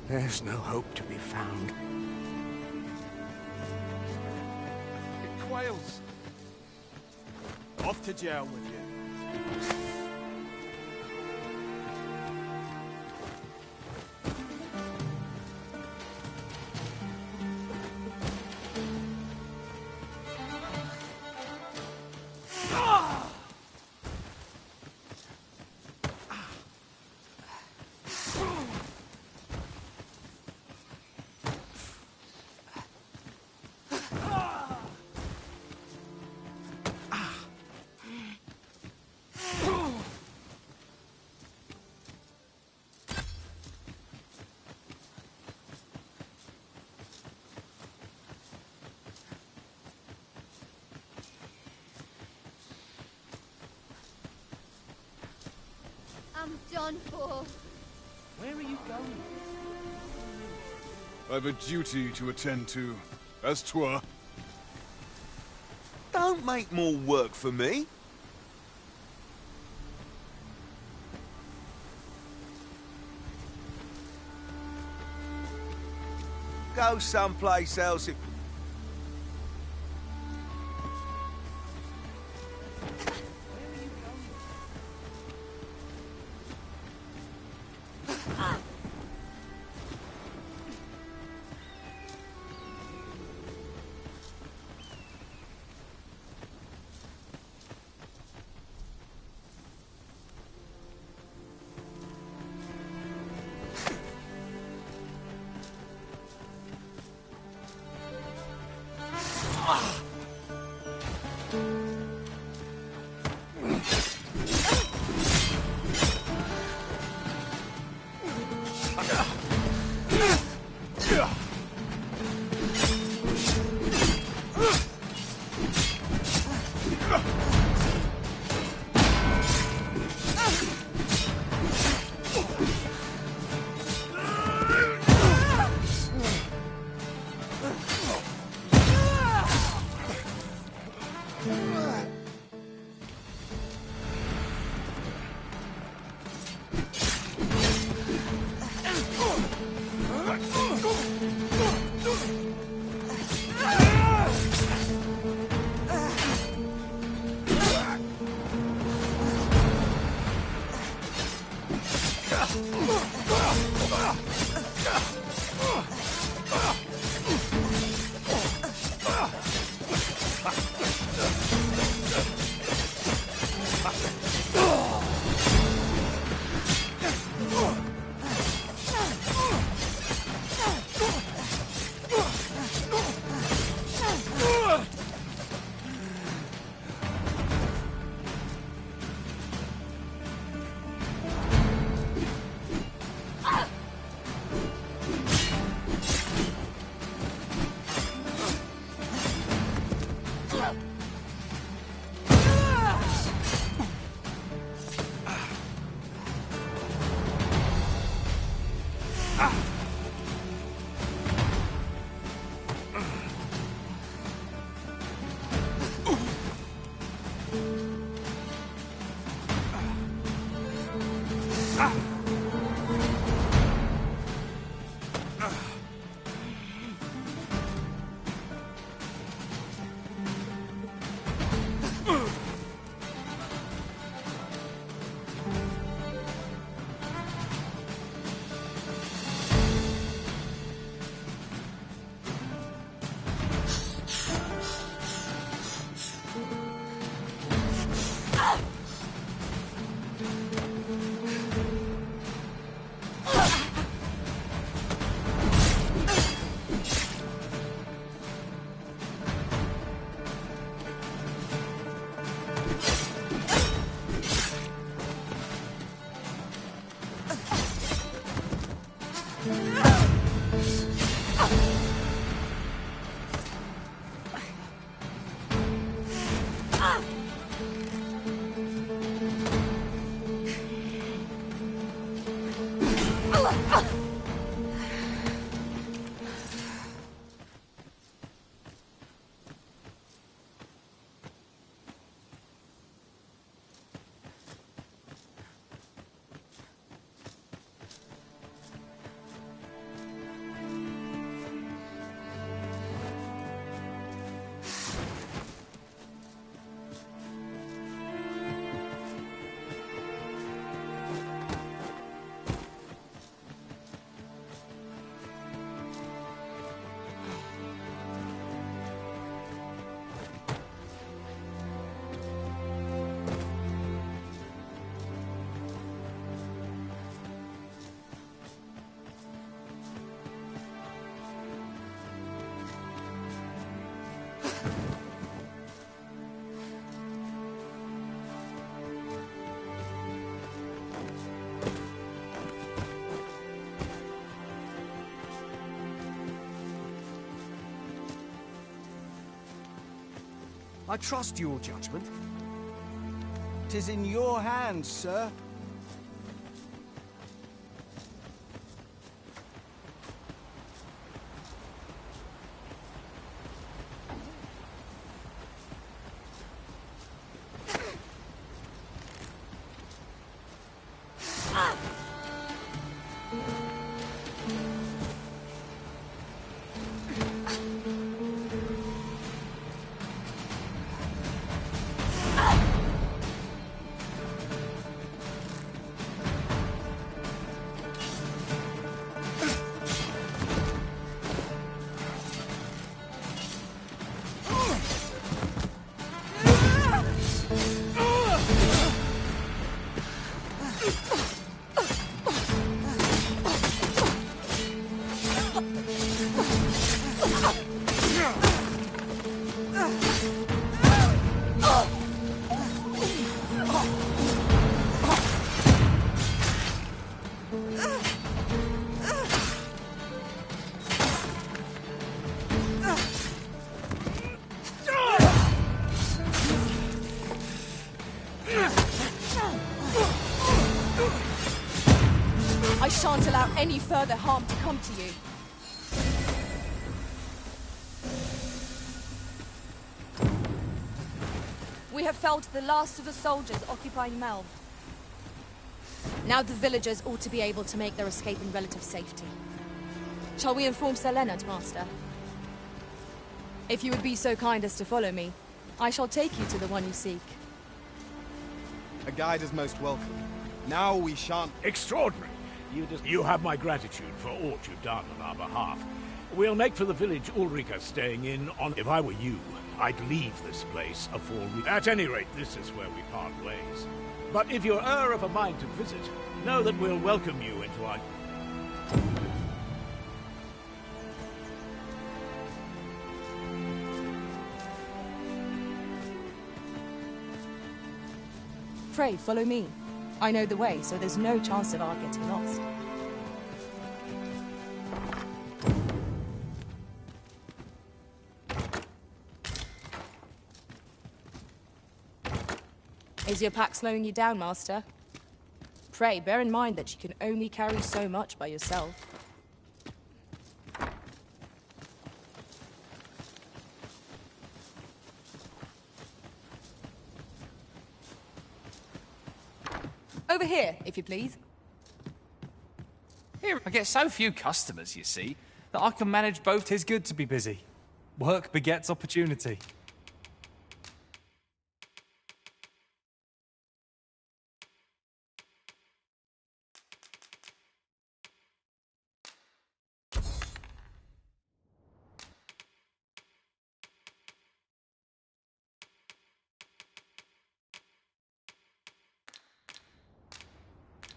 There's no hope to be found. It quails. Off to jail with you. I'm done for. Where are you going? I've a duty to attend to, as 'twere. Don't make more work for me. Go someplace else if... I trust your judgment. 'Tis in your hands, sir. I shan't allow any further harm to come to you. We have felled the last of the soldiers occupying Melv. Now the villagers ought to be able to make their escape in relative safety. Shall we inform Sir Leonard, Master? If you would be so kind as to follow me, I shall take you to the one you seek. A guide is most welcome. Now we shan't... Extraordinary! You have my gratitude for aught you've done on our behalf. We'll make for the village Ulrika's staying in on... If I were you, I'd leave this place afore we... At any rate, this is where we part ways. But if you're of a mind to visit, know that we'll welcome you into our... Pray, follow me. I know the way, so there's no chance of our getting lost. Is your pack slowing you down, Master? Pray, bear in mind that you can only carry so much by yourself. Over here, if you please. Here, I get so few customers, you see, that I can manage both. Tis good to be busy. Work begets opportunity.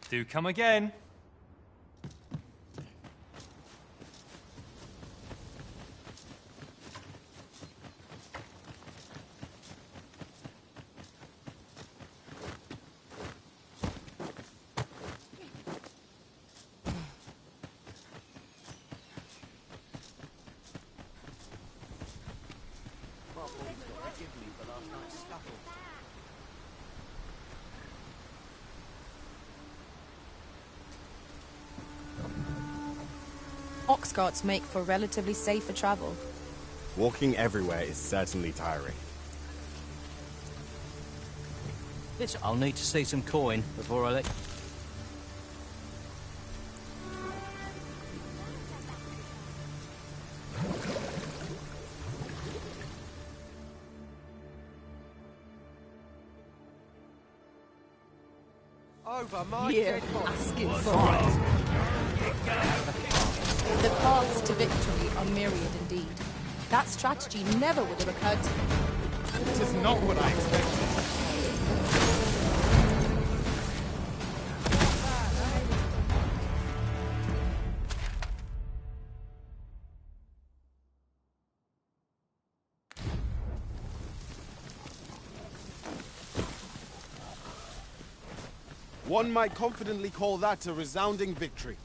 Do come again. Ox carts make for relatively safer travel. Walking everywhere is certainly tiring. Bitch, I'll need to see some coin before I let... Over my Here, dead body. asking for it. The paths to victory are myriad indeed. That strategy never would have occurred to me. This is not what I expected. One might confidently call that a resounding victory.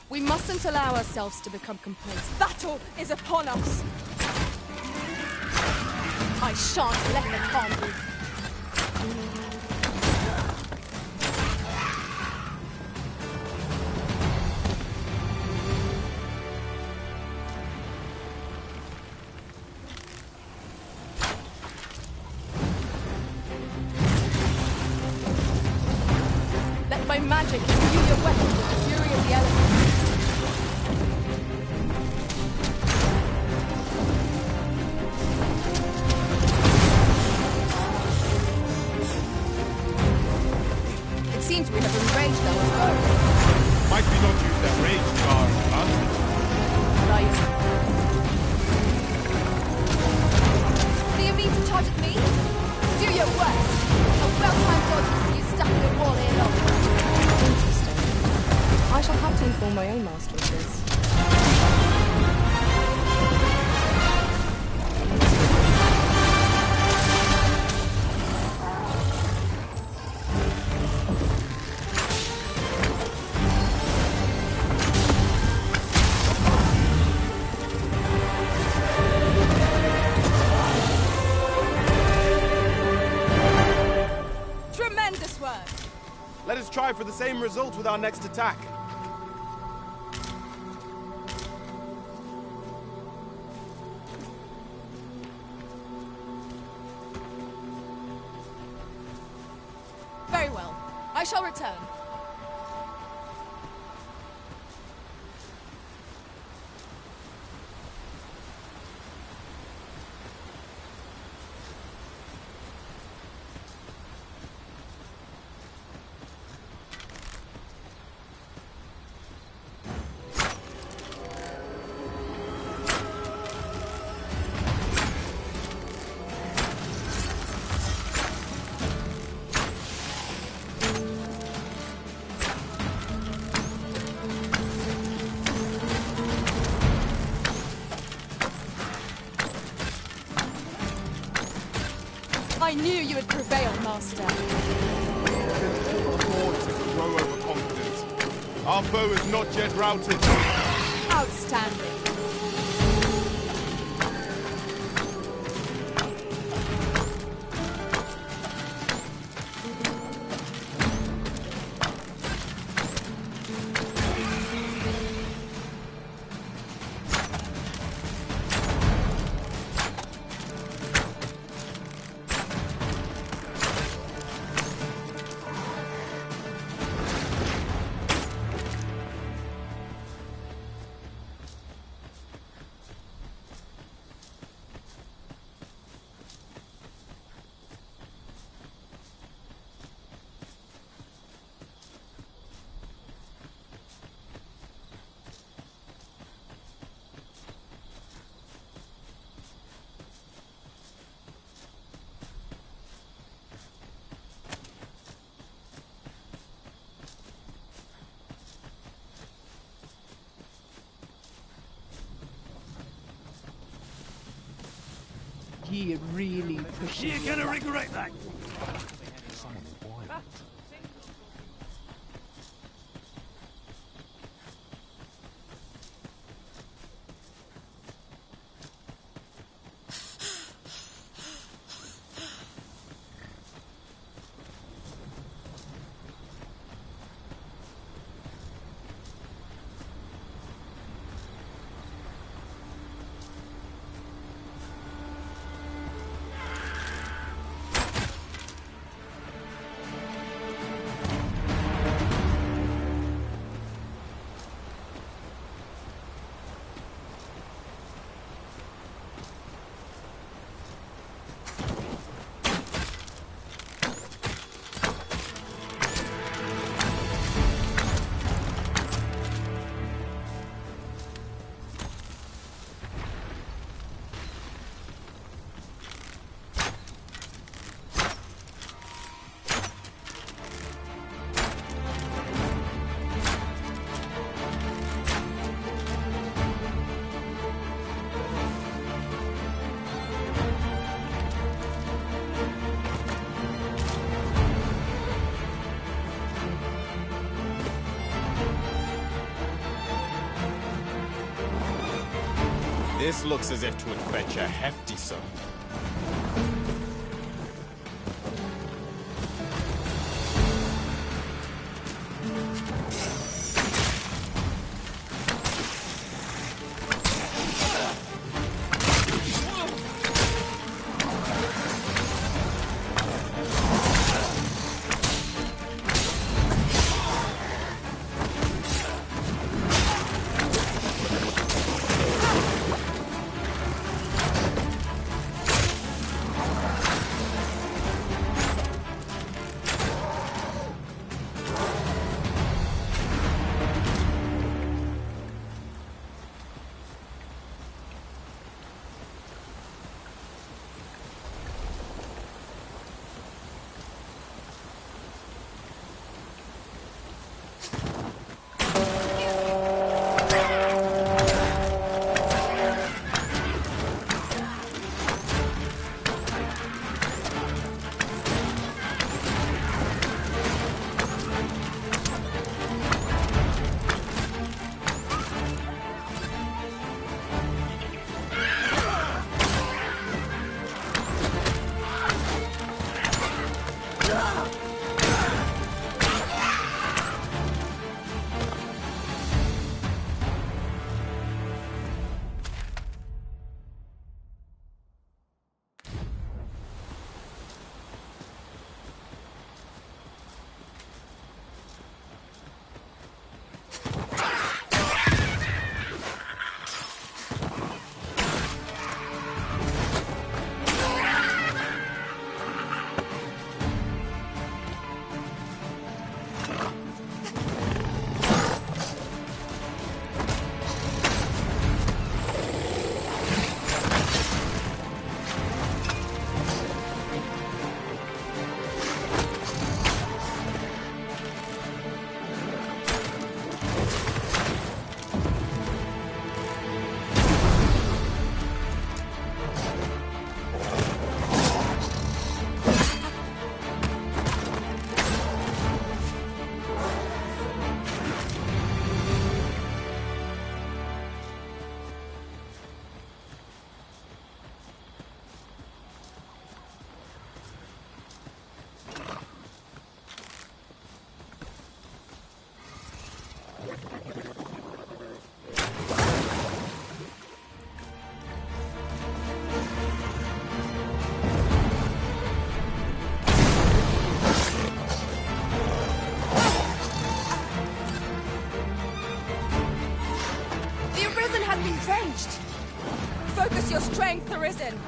We mustn't allow ourselves to become complacent. Battle is upon us! I shan't let the calm be. Let my magic imbue your weapon with the fury of the elements. It seems we have enraged our foe. Might we not use that rage to our advantage? Light. Do you mean to charge at me? Do your worst. A well-timed dodge will see you stuck in a wall ere long. Interesting. I shall have to inform my own master of this. Tremendous work! Let us try for the same result with our next attack. Very well. I shall return. I knew you would prevail, Master. To grow overconfident. Our foe is not yet routed. Outstanding. he really pushes. You're gonna regret that. This looks as if 'twould fetch a hefty sum. Focus your strength, Arisen!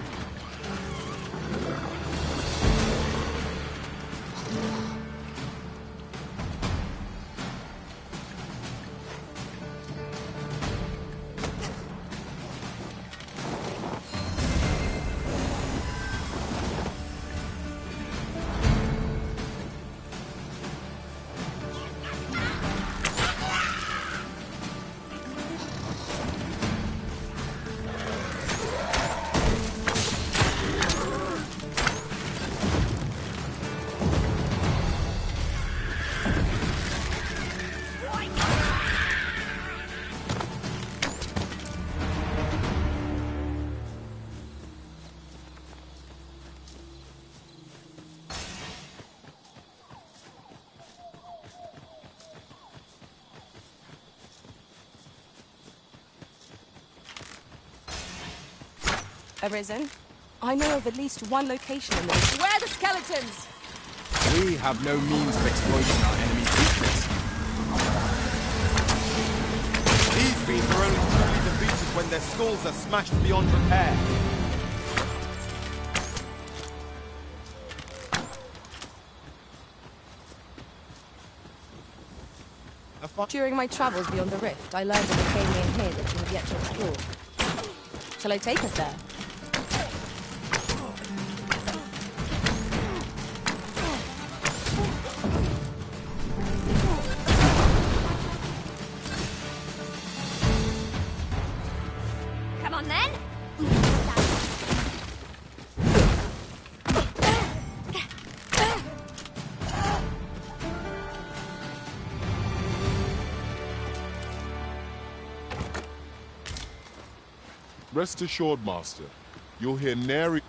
Arisen? I know of at least one location in this. Where are the skeletons? We have no means of exploiting our enemy's weakness. These fiends are only truly defeated when their skulls are smashed beyond repair. During my travels beyond the rift, I learned of a cave in here that you have yet to explore. Shall I take us there? Come on then. Rest assured, Master, you'll hear nary...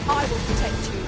I will protect you.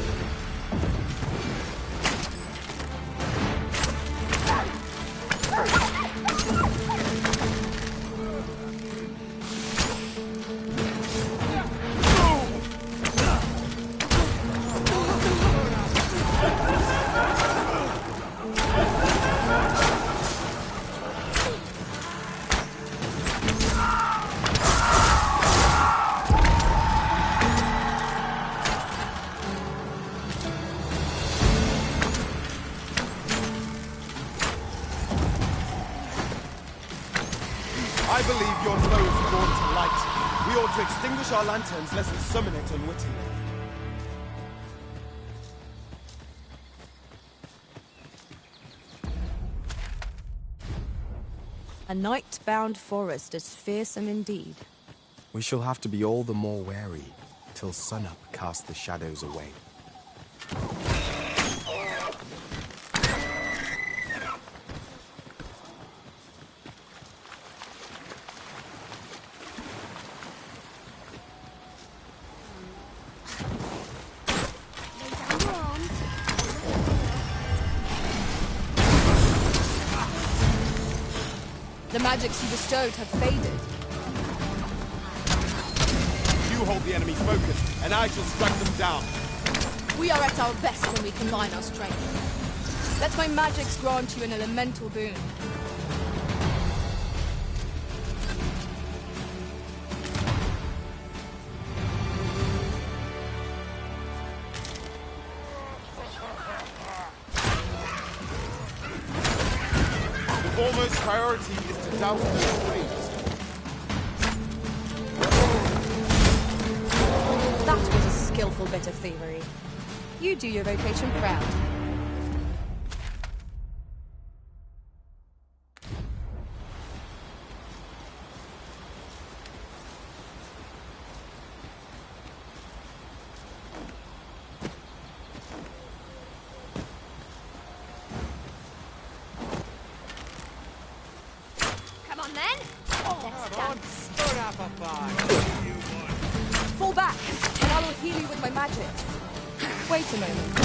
I believe your foe is drawn to light. We ought to extinguish our lanterns lest we summon it unwittingly. A night-bound forest is fearsome indeed. We shall have to be all the more wary till sunup casts the shadows away. The magics you bestowed have faded. You hold the enemy focused, and I shall strike them down. We are at our best when we combine our strength. Let my magics grant you an elemental boon. The foremost priority is to douse those flames. That was a skillful bit of thievery. You do your vocation proud. Come on then. Let's dance. Fall back, and I will heal you with my magic. Wait a moment.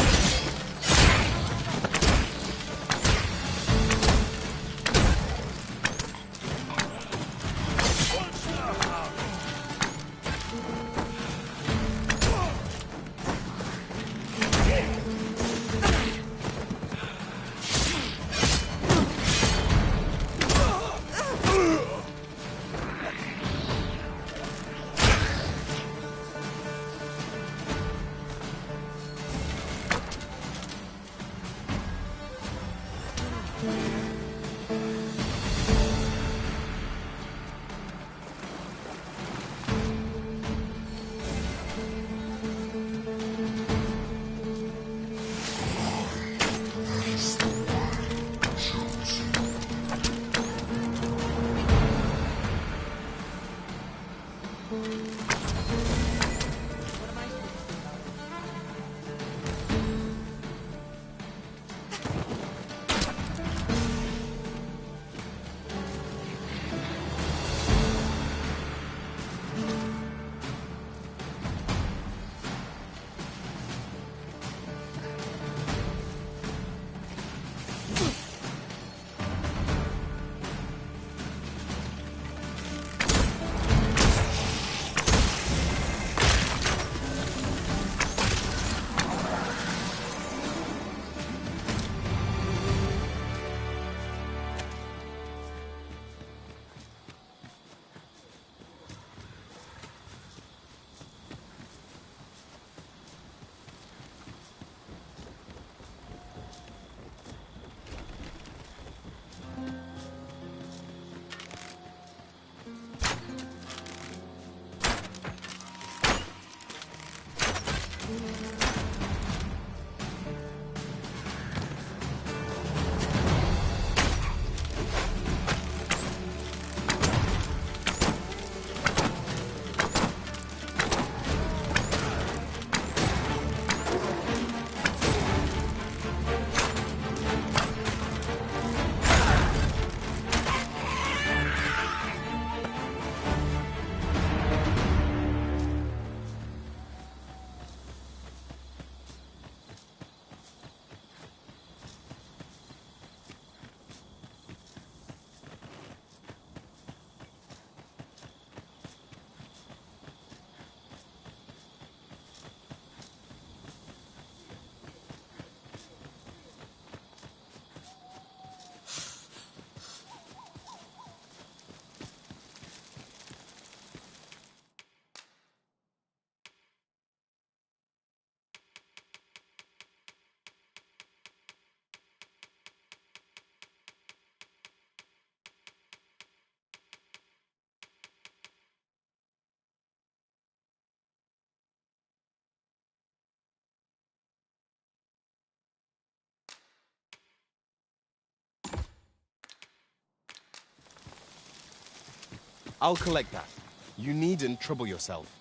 I'll collect that. You needn't trouble yourself.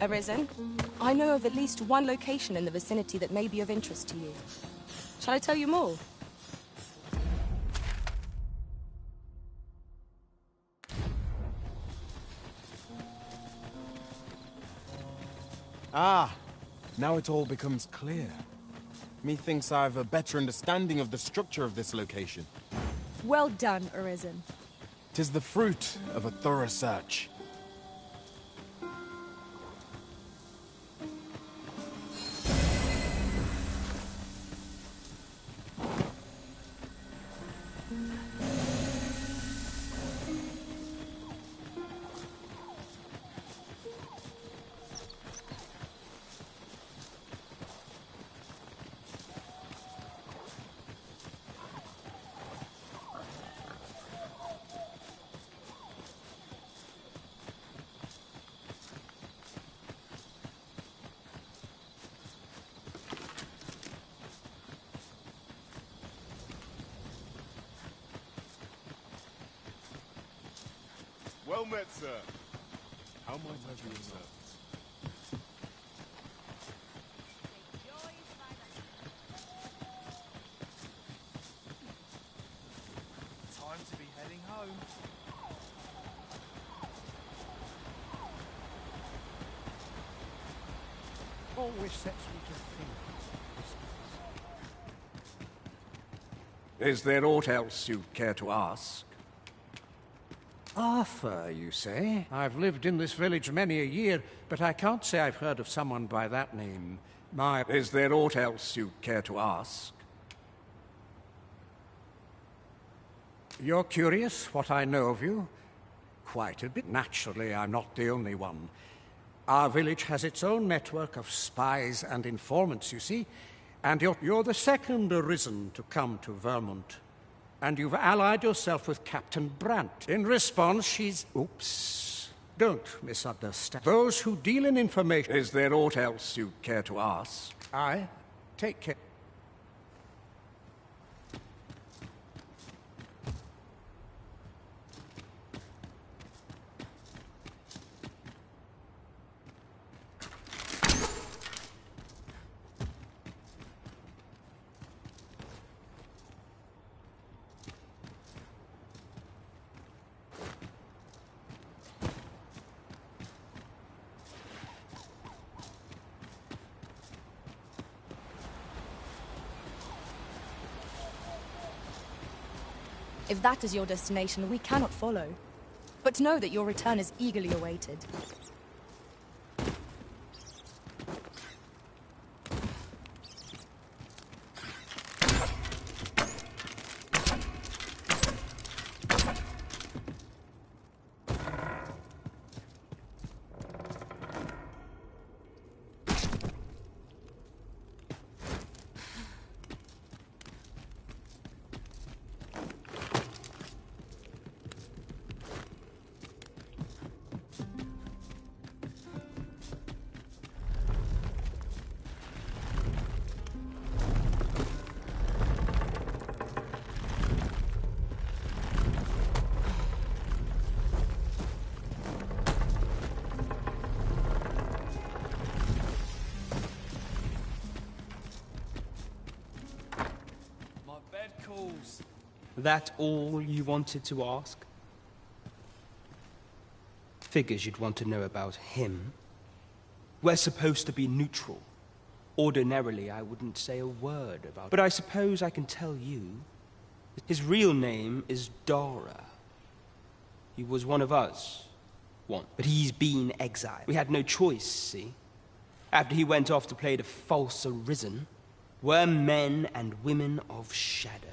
Arisen, I know of at least one location in the vicinity that may be of interest to you. Shall I tell you more? Ah, now it all becomes clear. Methinks I've a better understanding of the structure of this location. Well done, Arisen. 'Tis the fruit of a thorough search. Well met, sir. How might I be of service? Time to be heading home. Always sets me to think. Is there aught else you'd care to ask? Arthur, you say? I've lived in this village many a year, but I can't say I've heard of someone by that name. Is there aught else you'd care to ask? You're curious what I know of you? Quite a bit. Naturally, I'm not the only one. Our village has its own network of spies and informants, you see, and you're the second Arisen to come to Vermont. And you've allied yourself with Captain Brandt. In response, she's... Oops. Don't misunderstand. Those who deal in information... Is there aught else you'd care to ask? Aye. Take care. If that is your destination, we cannot follow. But know that your return is eagerly awaited. That all you wanted to ask? Figures you'd want to know about him. We're supposed to be neutral. Ordinarily, I wouldn't say a word about it. But I suppose I can tell you. His real name is Dara. He was one of us. But he's been exiled. We had no choice, see? After he went off to play the false Arisen, we're men and women of shadow.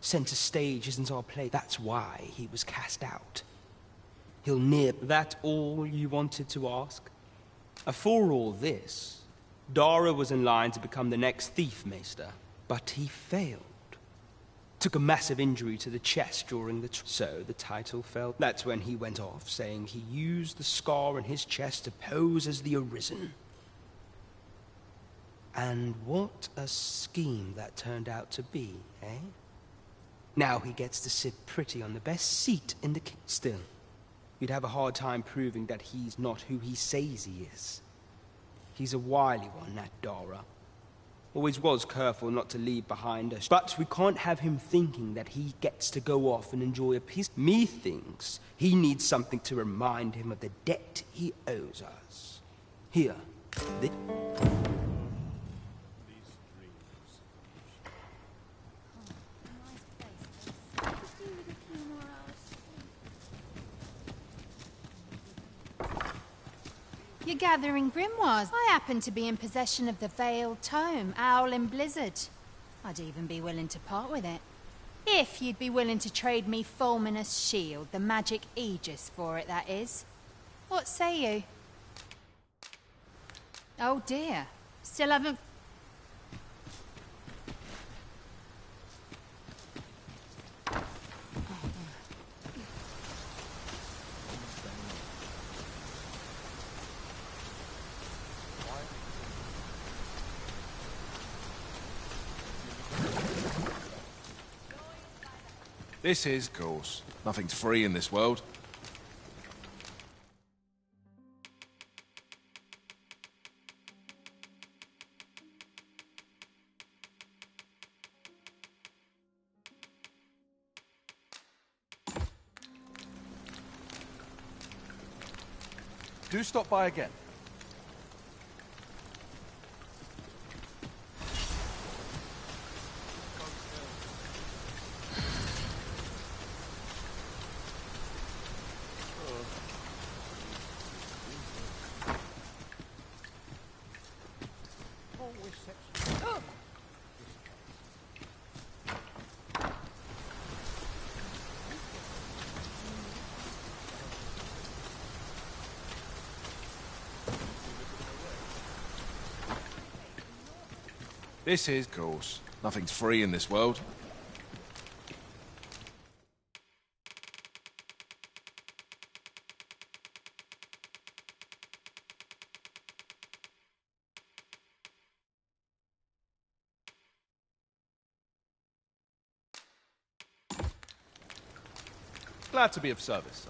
Center stage isn't our place. That's why he was cast out. He'll nip. That all you wanted to ask? For all this, Dara was in line to become the next Thief Maester, but he failed. Took a massive injury to the chest during the so the title fell. That's when he went off, saying he used the scar in his chest to pose as the Arisen. And what a scheme that turned out to be, eh? Now he gets to sit pretty on the best seat in the Still, you'd have a hard time proving that he's not who he says he is. He's a wily one, that Dara. Always was careful not to leave behind us. But we can't have him thinking that he gets to go off and enjoy a piece. Me thinks he needs something to remind him of the debt he owes us. Here. You're gathering grimoires. I happen to be in possession of the Veiled Tome, Owl in Blizzard. I'd even be willing to part with it. If you'd be willing to trade me Fulminous Shield, the magic Aegis for it, that is. What say you? Oh dear. Still haven't... This is, of course. Nothing's free in this world. Do stop by again. This is, of course. Nothing's free in this world. Glad to be of service, sir.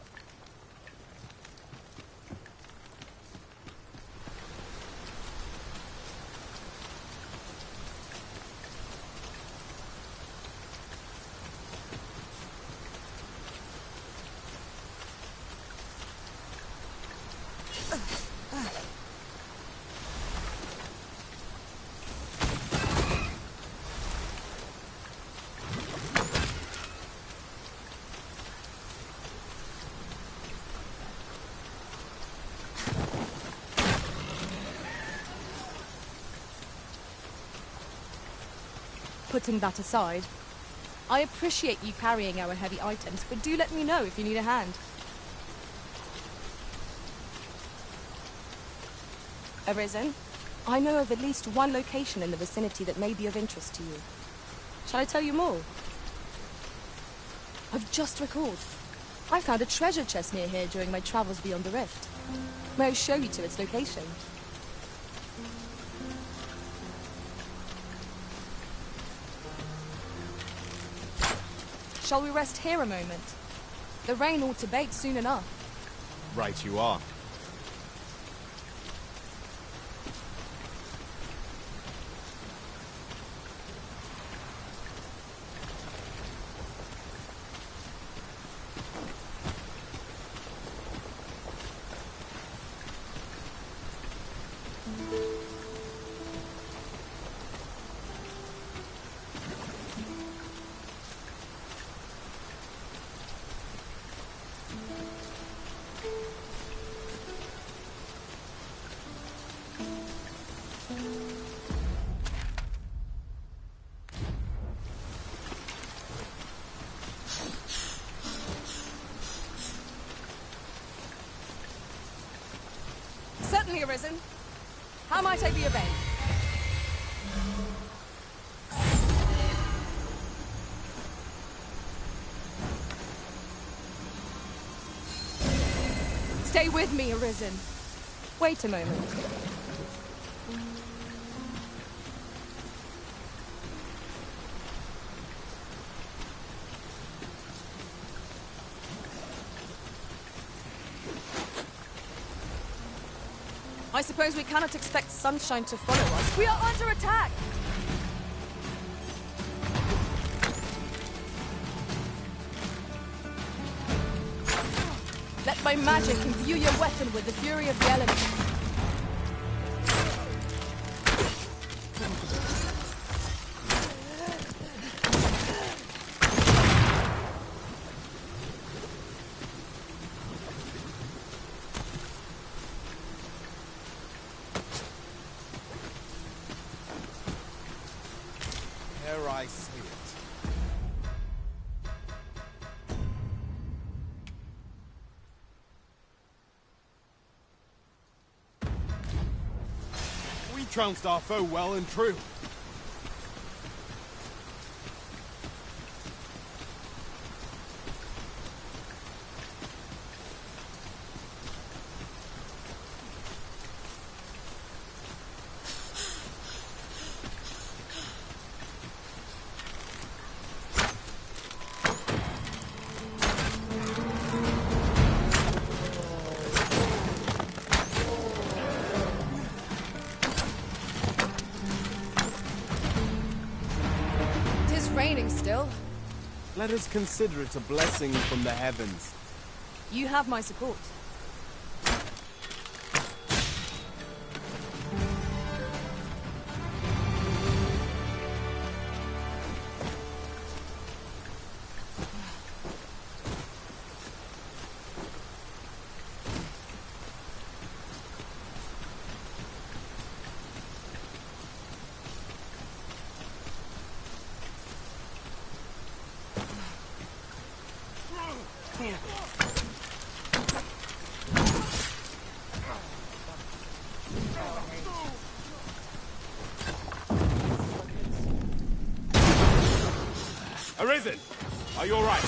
Putting that aside, I appreciate you carrying our heavy items, but do let me know if you need a hand. Arisen, I know of at least one location in the vicinity that may be of interest to you. Shall I tell you more? I've just recalled. I found a treasure chest near here during my travels beyond the rift. May I show you to its location? Shall we rest here a moment? The rain ought to abate soon enough. Right you are. Certainly, Arisen. How might I be of aid? Stay with me, Arisen. Wait a moment. I suppose we cannot expect sunshine to follow us. We are under attack! Let my magic imbue your weapon with the fury of the elements. Here I see it. We trounced our foe well and true. Raining still. Let us consider it a blessing from the heavens. You have my support. Arisen! Are you alright?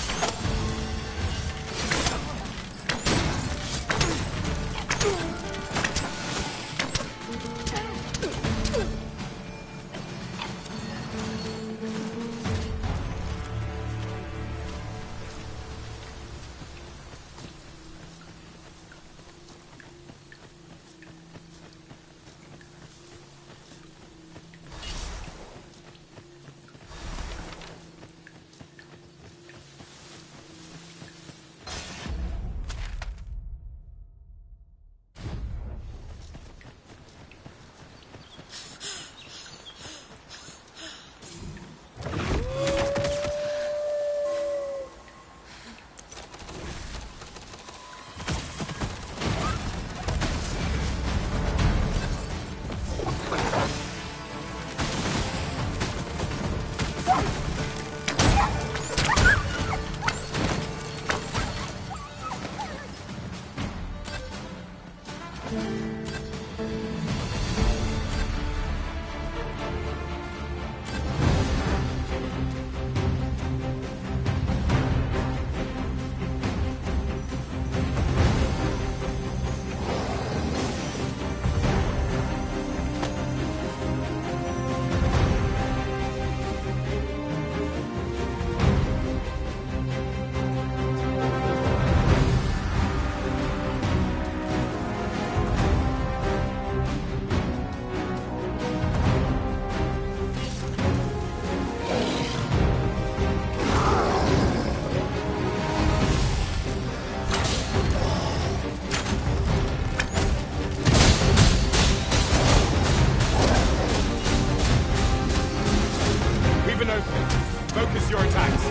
Focus your attacks.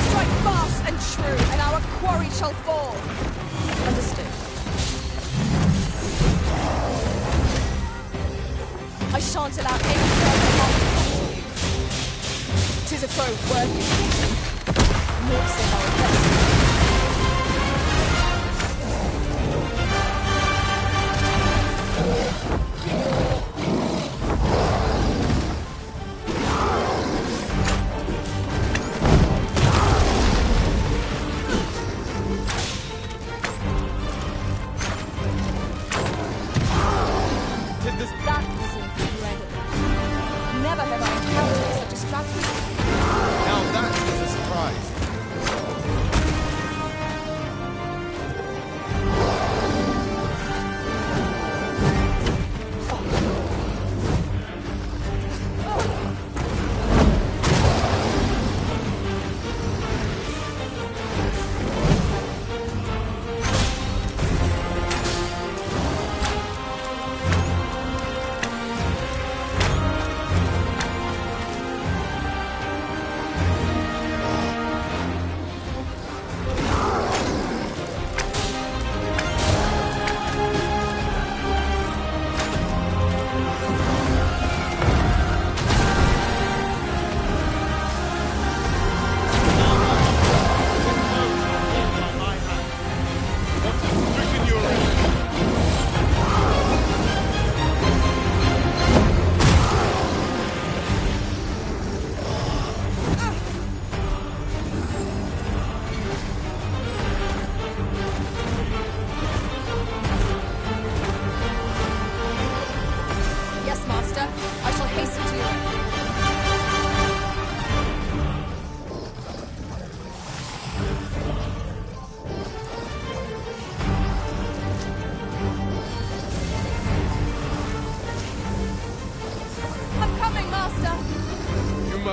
Strike fast and true, and our quarry shall fall. Understood. I shan't allow any further harm to come to you. 'Tis a foe worthy of you. Naught save our best.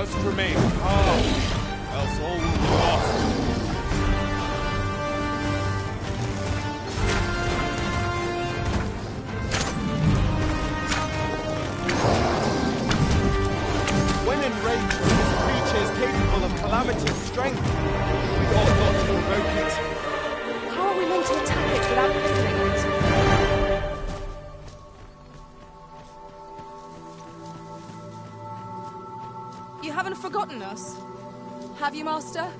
must remain calm, else all will be lost. When enraged, this creature is capable of calamitous strength. We ought not to provoke it. How are we meant to attack it without killing it? You haven't forgotten us, have you, Master?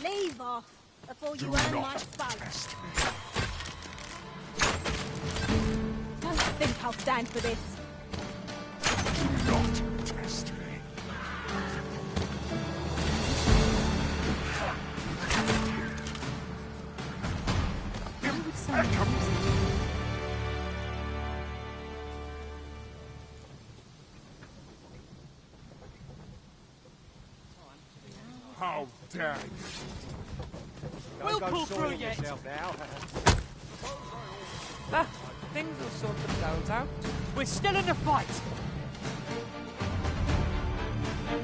Leave off before you earn my spite. Don't think I'll stand for this. Do not test me. How dare you! We'll pull through yet. Ah, things will sort themselves out. We're still in the fight.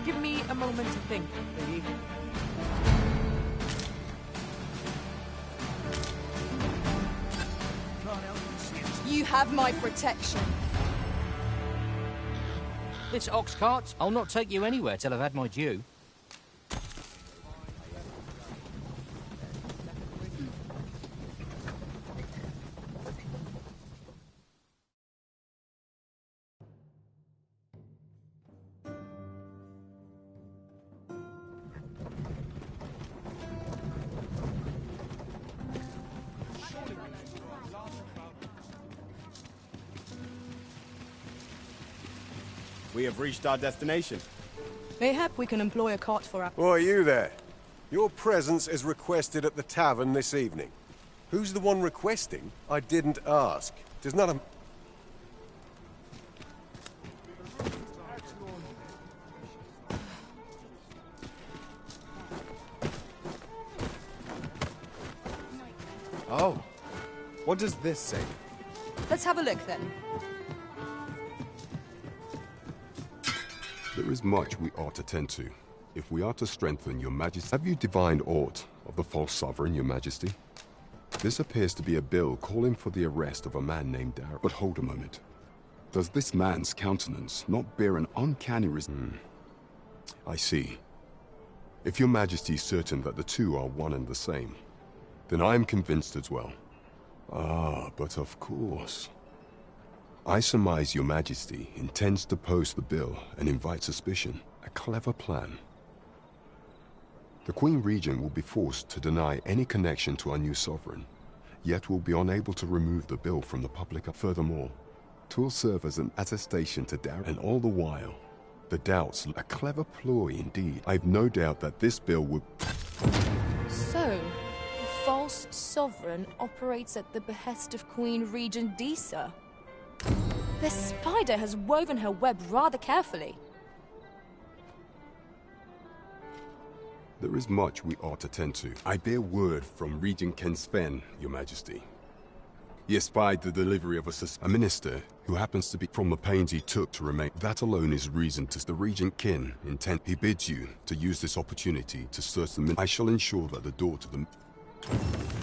Give me a moment to think, will you? You have my protection. This ox cart, I'll not take you anywhere till I've had my due. We have reached our destination. Mayhap we can employ a cart for our... Why, you there. Your presence is requested at the tavern this evening. Who's the one requesting? I didn't ask. 'Tis not a... Oh. What does this say? Let's have a look then. There is much we ought to tend to. If we are to strengthen your majesty... Have you divined aught of the false sovereign, your majesty? This appears to be a bill calling for the arrest of a man named Darrow. But hold a moment. Does this man's countenance not bear an uncanny I see. If your majesty is certain that the two are one and the same, then I am convinced as well. Ah, but of course. I surmise your majesty intends to post the bill and invite suspicion. A clever plan. The Queen Regent will be forced to deny any connection to our new sovereign, yet will be unable to remove the bill from the public. Furthermore, 'twill serve as an attestation to doubt, and all the while, the doubts, a clever ploy indeed. I've no doubt that this bill would... So, the false sovereign operates at the behest of Queen Regent Disa. The spider has woven her web rather carefully. There is much we ought to tend to. I bear word from Regent Ken Sven, Your Majesty. He espied the delivery of a minister who happens to be from the pains he took to remain. That alone is reason to the Regent Kin intend. He bids you to use this opportunity to search the I shall ensure that the door to the...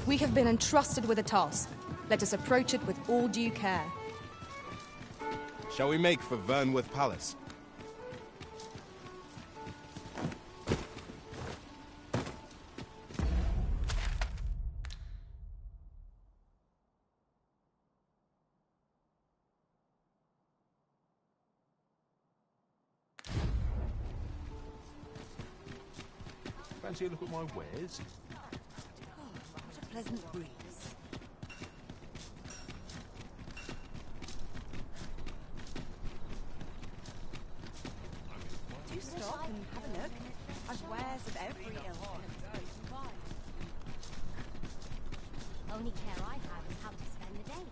We have been entrusted with a task. Let us approach it with all due care. Shall we make for Vernworth Palace? Fancy a look at my wares? What a pleasant breeze. Do stop and have a look. I've wares of every ilk. Only care I have is how to spend the day.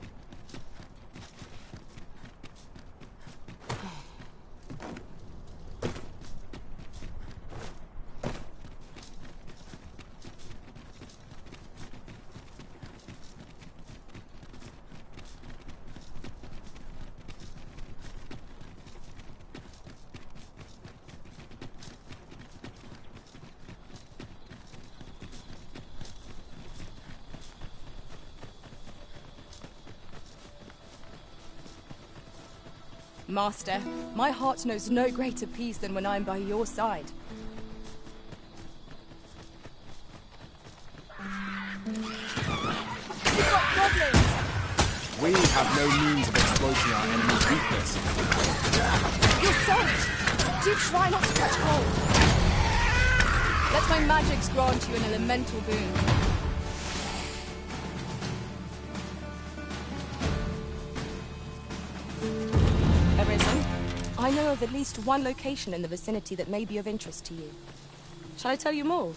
Master, my heart knows no greater peace than when I'm by your side. You've got problems! We have no means of exploiting our enemy's weakness. Your son! Do try not to catch cold. Let my magics grant you an elemental boon. I know of at least one location in the vicinity that may be of interest to you. Shall I tell you more?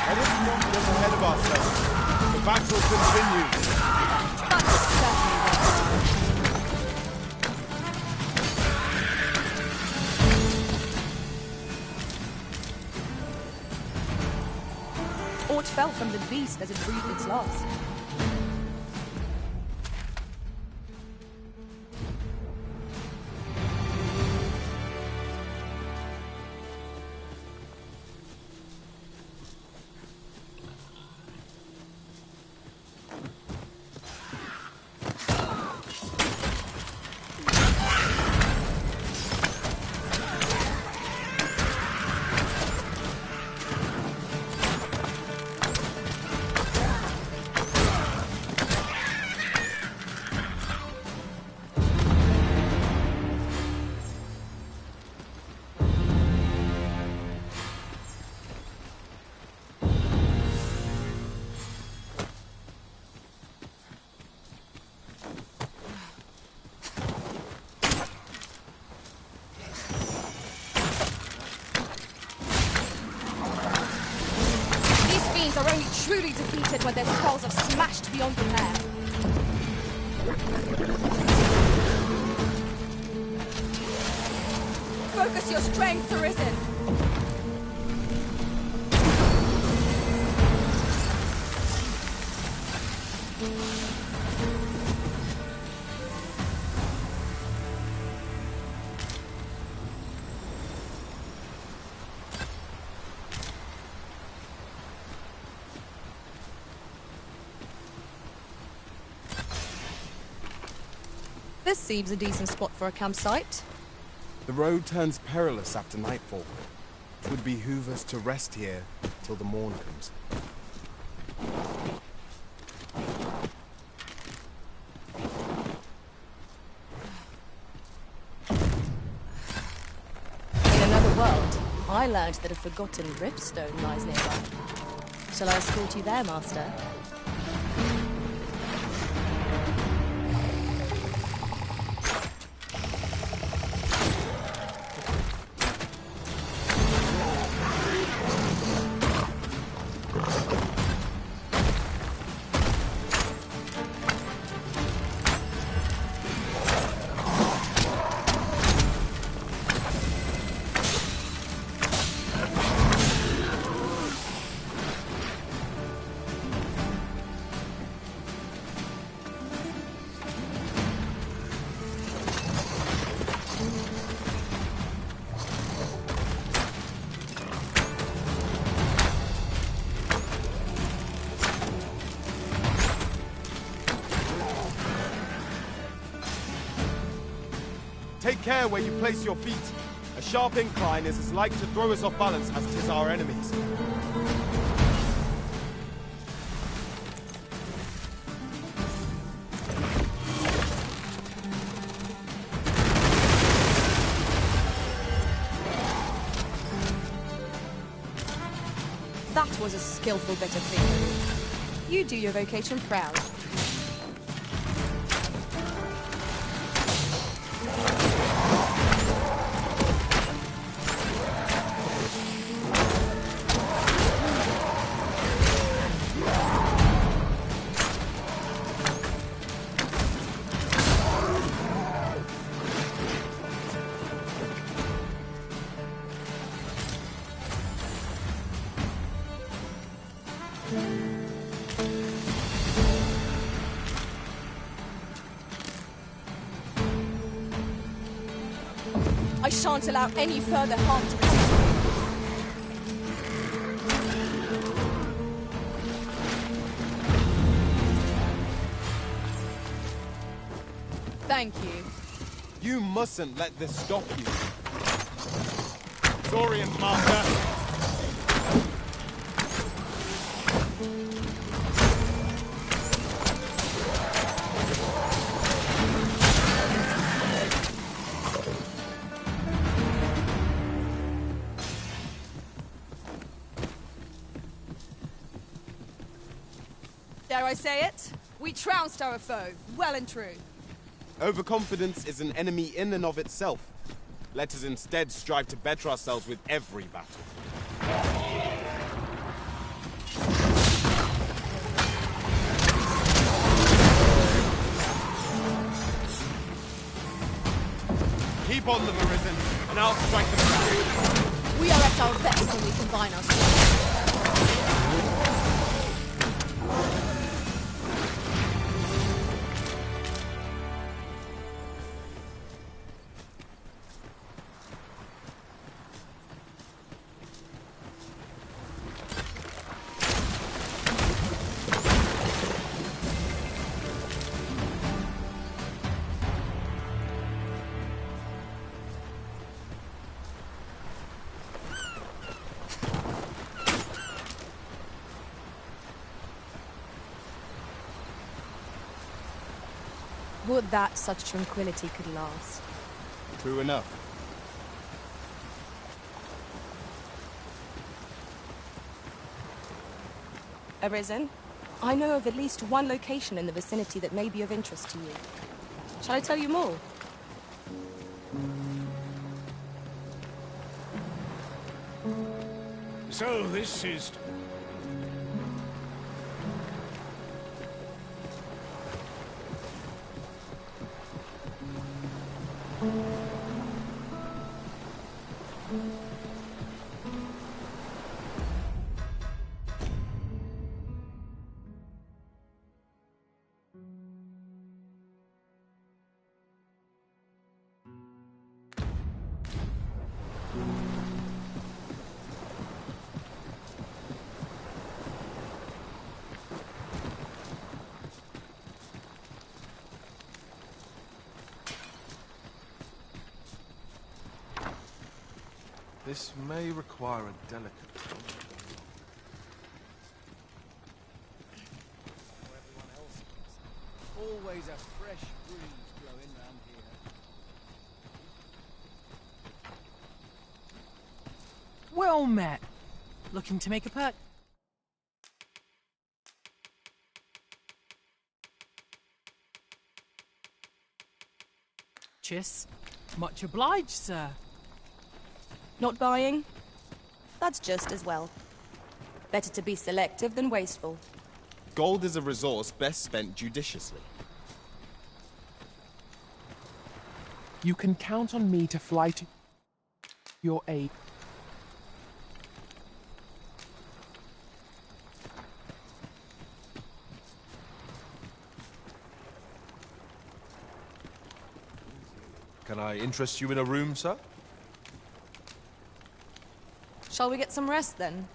Let us not get ahead of ourselves. The battle continues. Aught fell from the beast as it breathed its last. Are only truly defeated when their skulls are smashed beyond repair. Focus your strength, Arisen! This seems a decent spot for a campsite. The road turns perilous after nightfall. It would behoove us to rest here till the morn comes. In another world, I learned that a forgotten riftstone lies nearby. Shall I escort you there, Master? Take care where you place your feet. A sharp incline is as like to throw us off balance as 'tis our enemies. That was a skillful bit of thievery. You do your vocation proud. I shan't allow any further harm to come to you. Thank you. You mustn't let this stop you. Saurians, Master! Dare I say it? We trounced our foe, well and true. Overconfidence is an enemy in and of itself. Let us instead strive to better ourselves with every battle. Keep on them, Arisen, and I'll strike them back. We are at our best when we combine our strength. Would that such tranquility could last. True enough. Arisen, I know of at least one location in the vicinity that may be of interest to you. Shall I tell you more? So this is... This may require a delicate touch. Always a fresh breeze blowing round here. Well met. Looking to make a purchase? Much obliged, sir. Not buying? That's just as well. Better to be selective than wasteful. Gold is a resource best spent judiciously. You can count on me to fly to your aid. Can I interest you in a room, sir? Shall we get some rest then?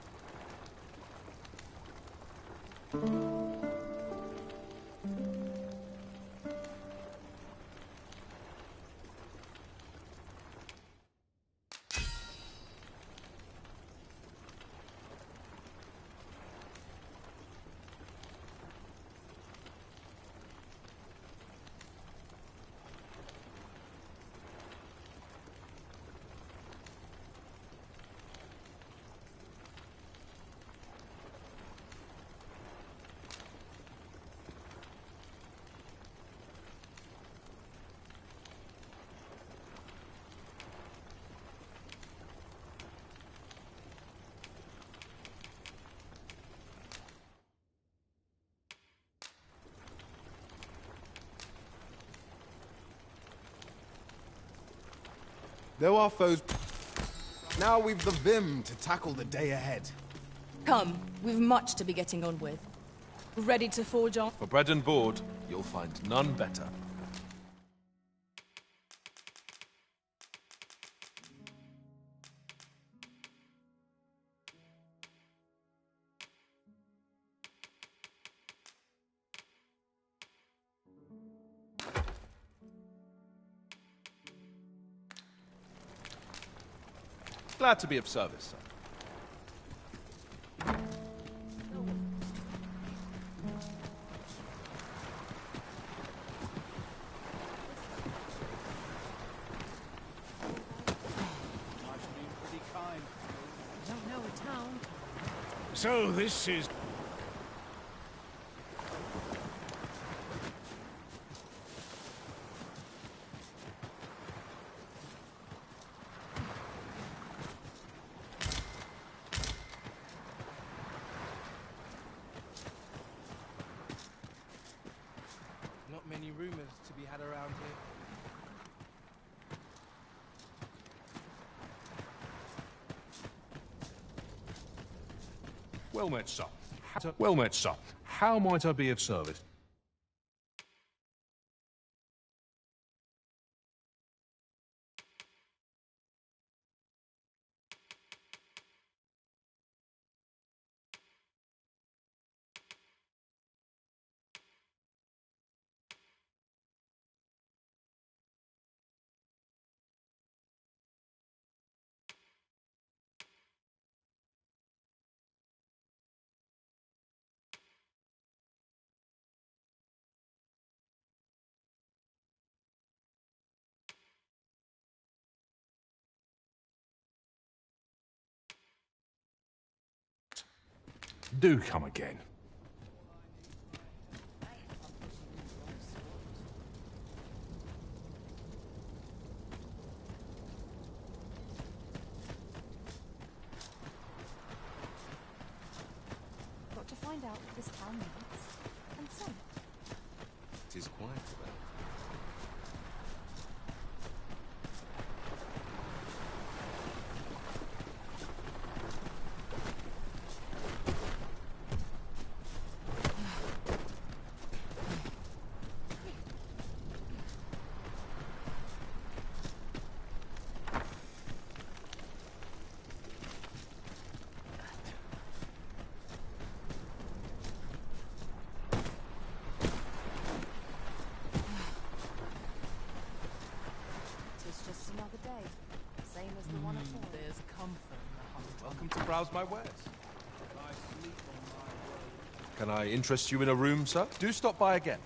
Though our foes... Now we've the vim to tackle the day ahead. Come, we've much to be getting on with. Ready to forge on? For bread and board, you'll find none better. Glad to be of service, sir. So this is... Not many rumors to be had around here. Well met, sir. Well met, sir. How might I be of service? Do come again. Got to find out what this town needs, and sell it. It is quiet about. It's just another day, same as the one before. There's welcome to browse my wares. Can I interest you in a room, sir? Do stop by again.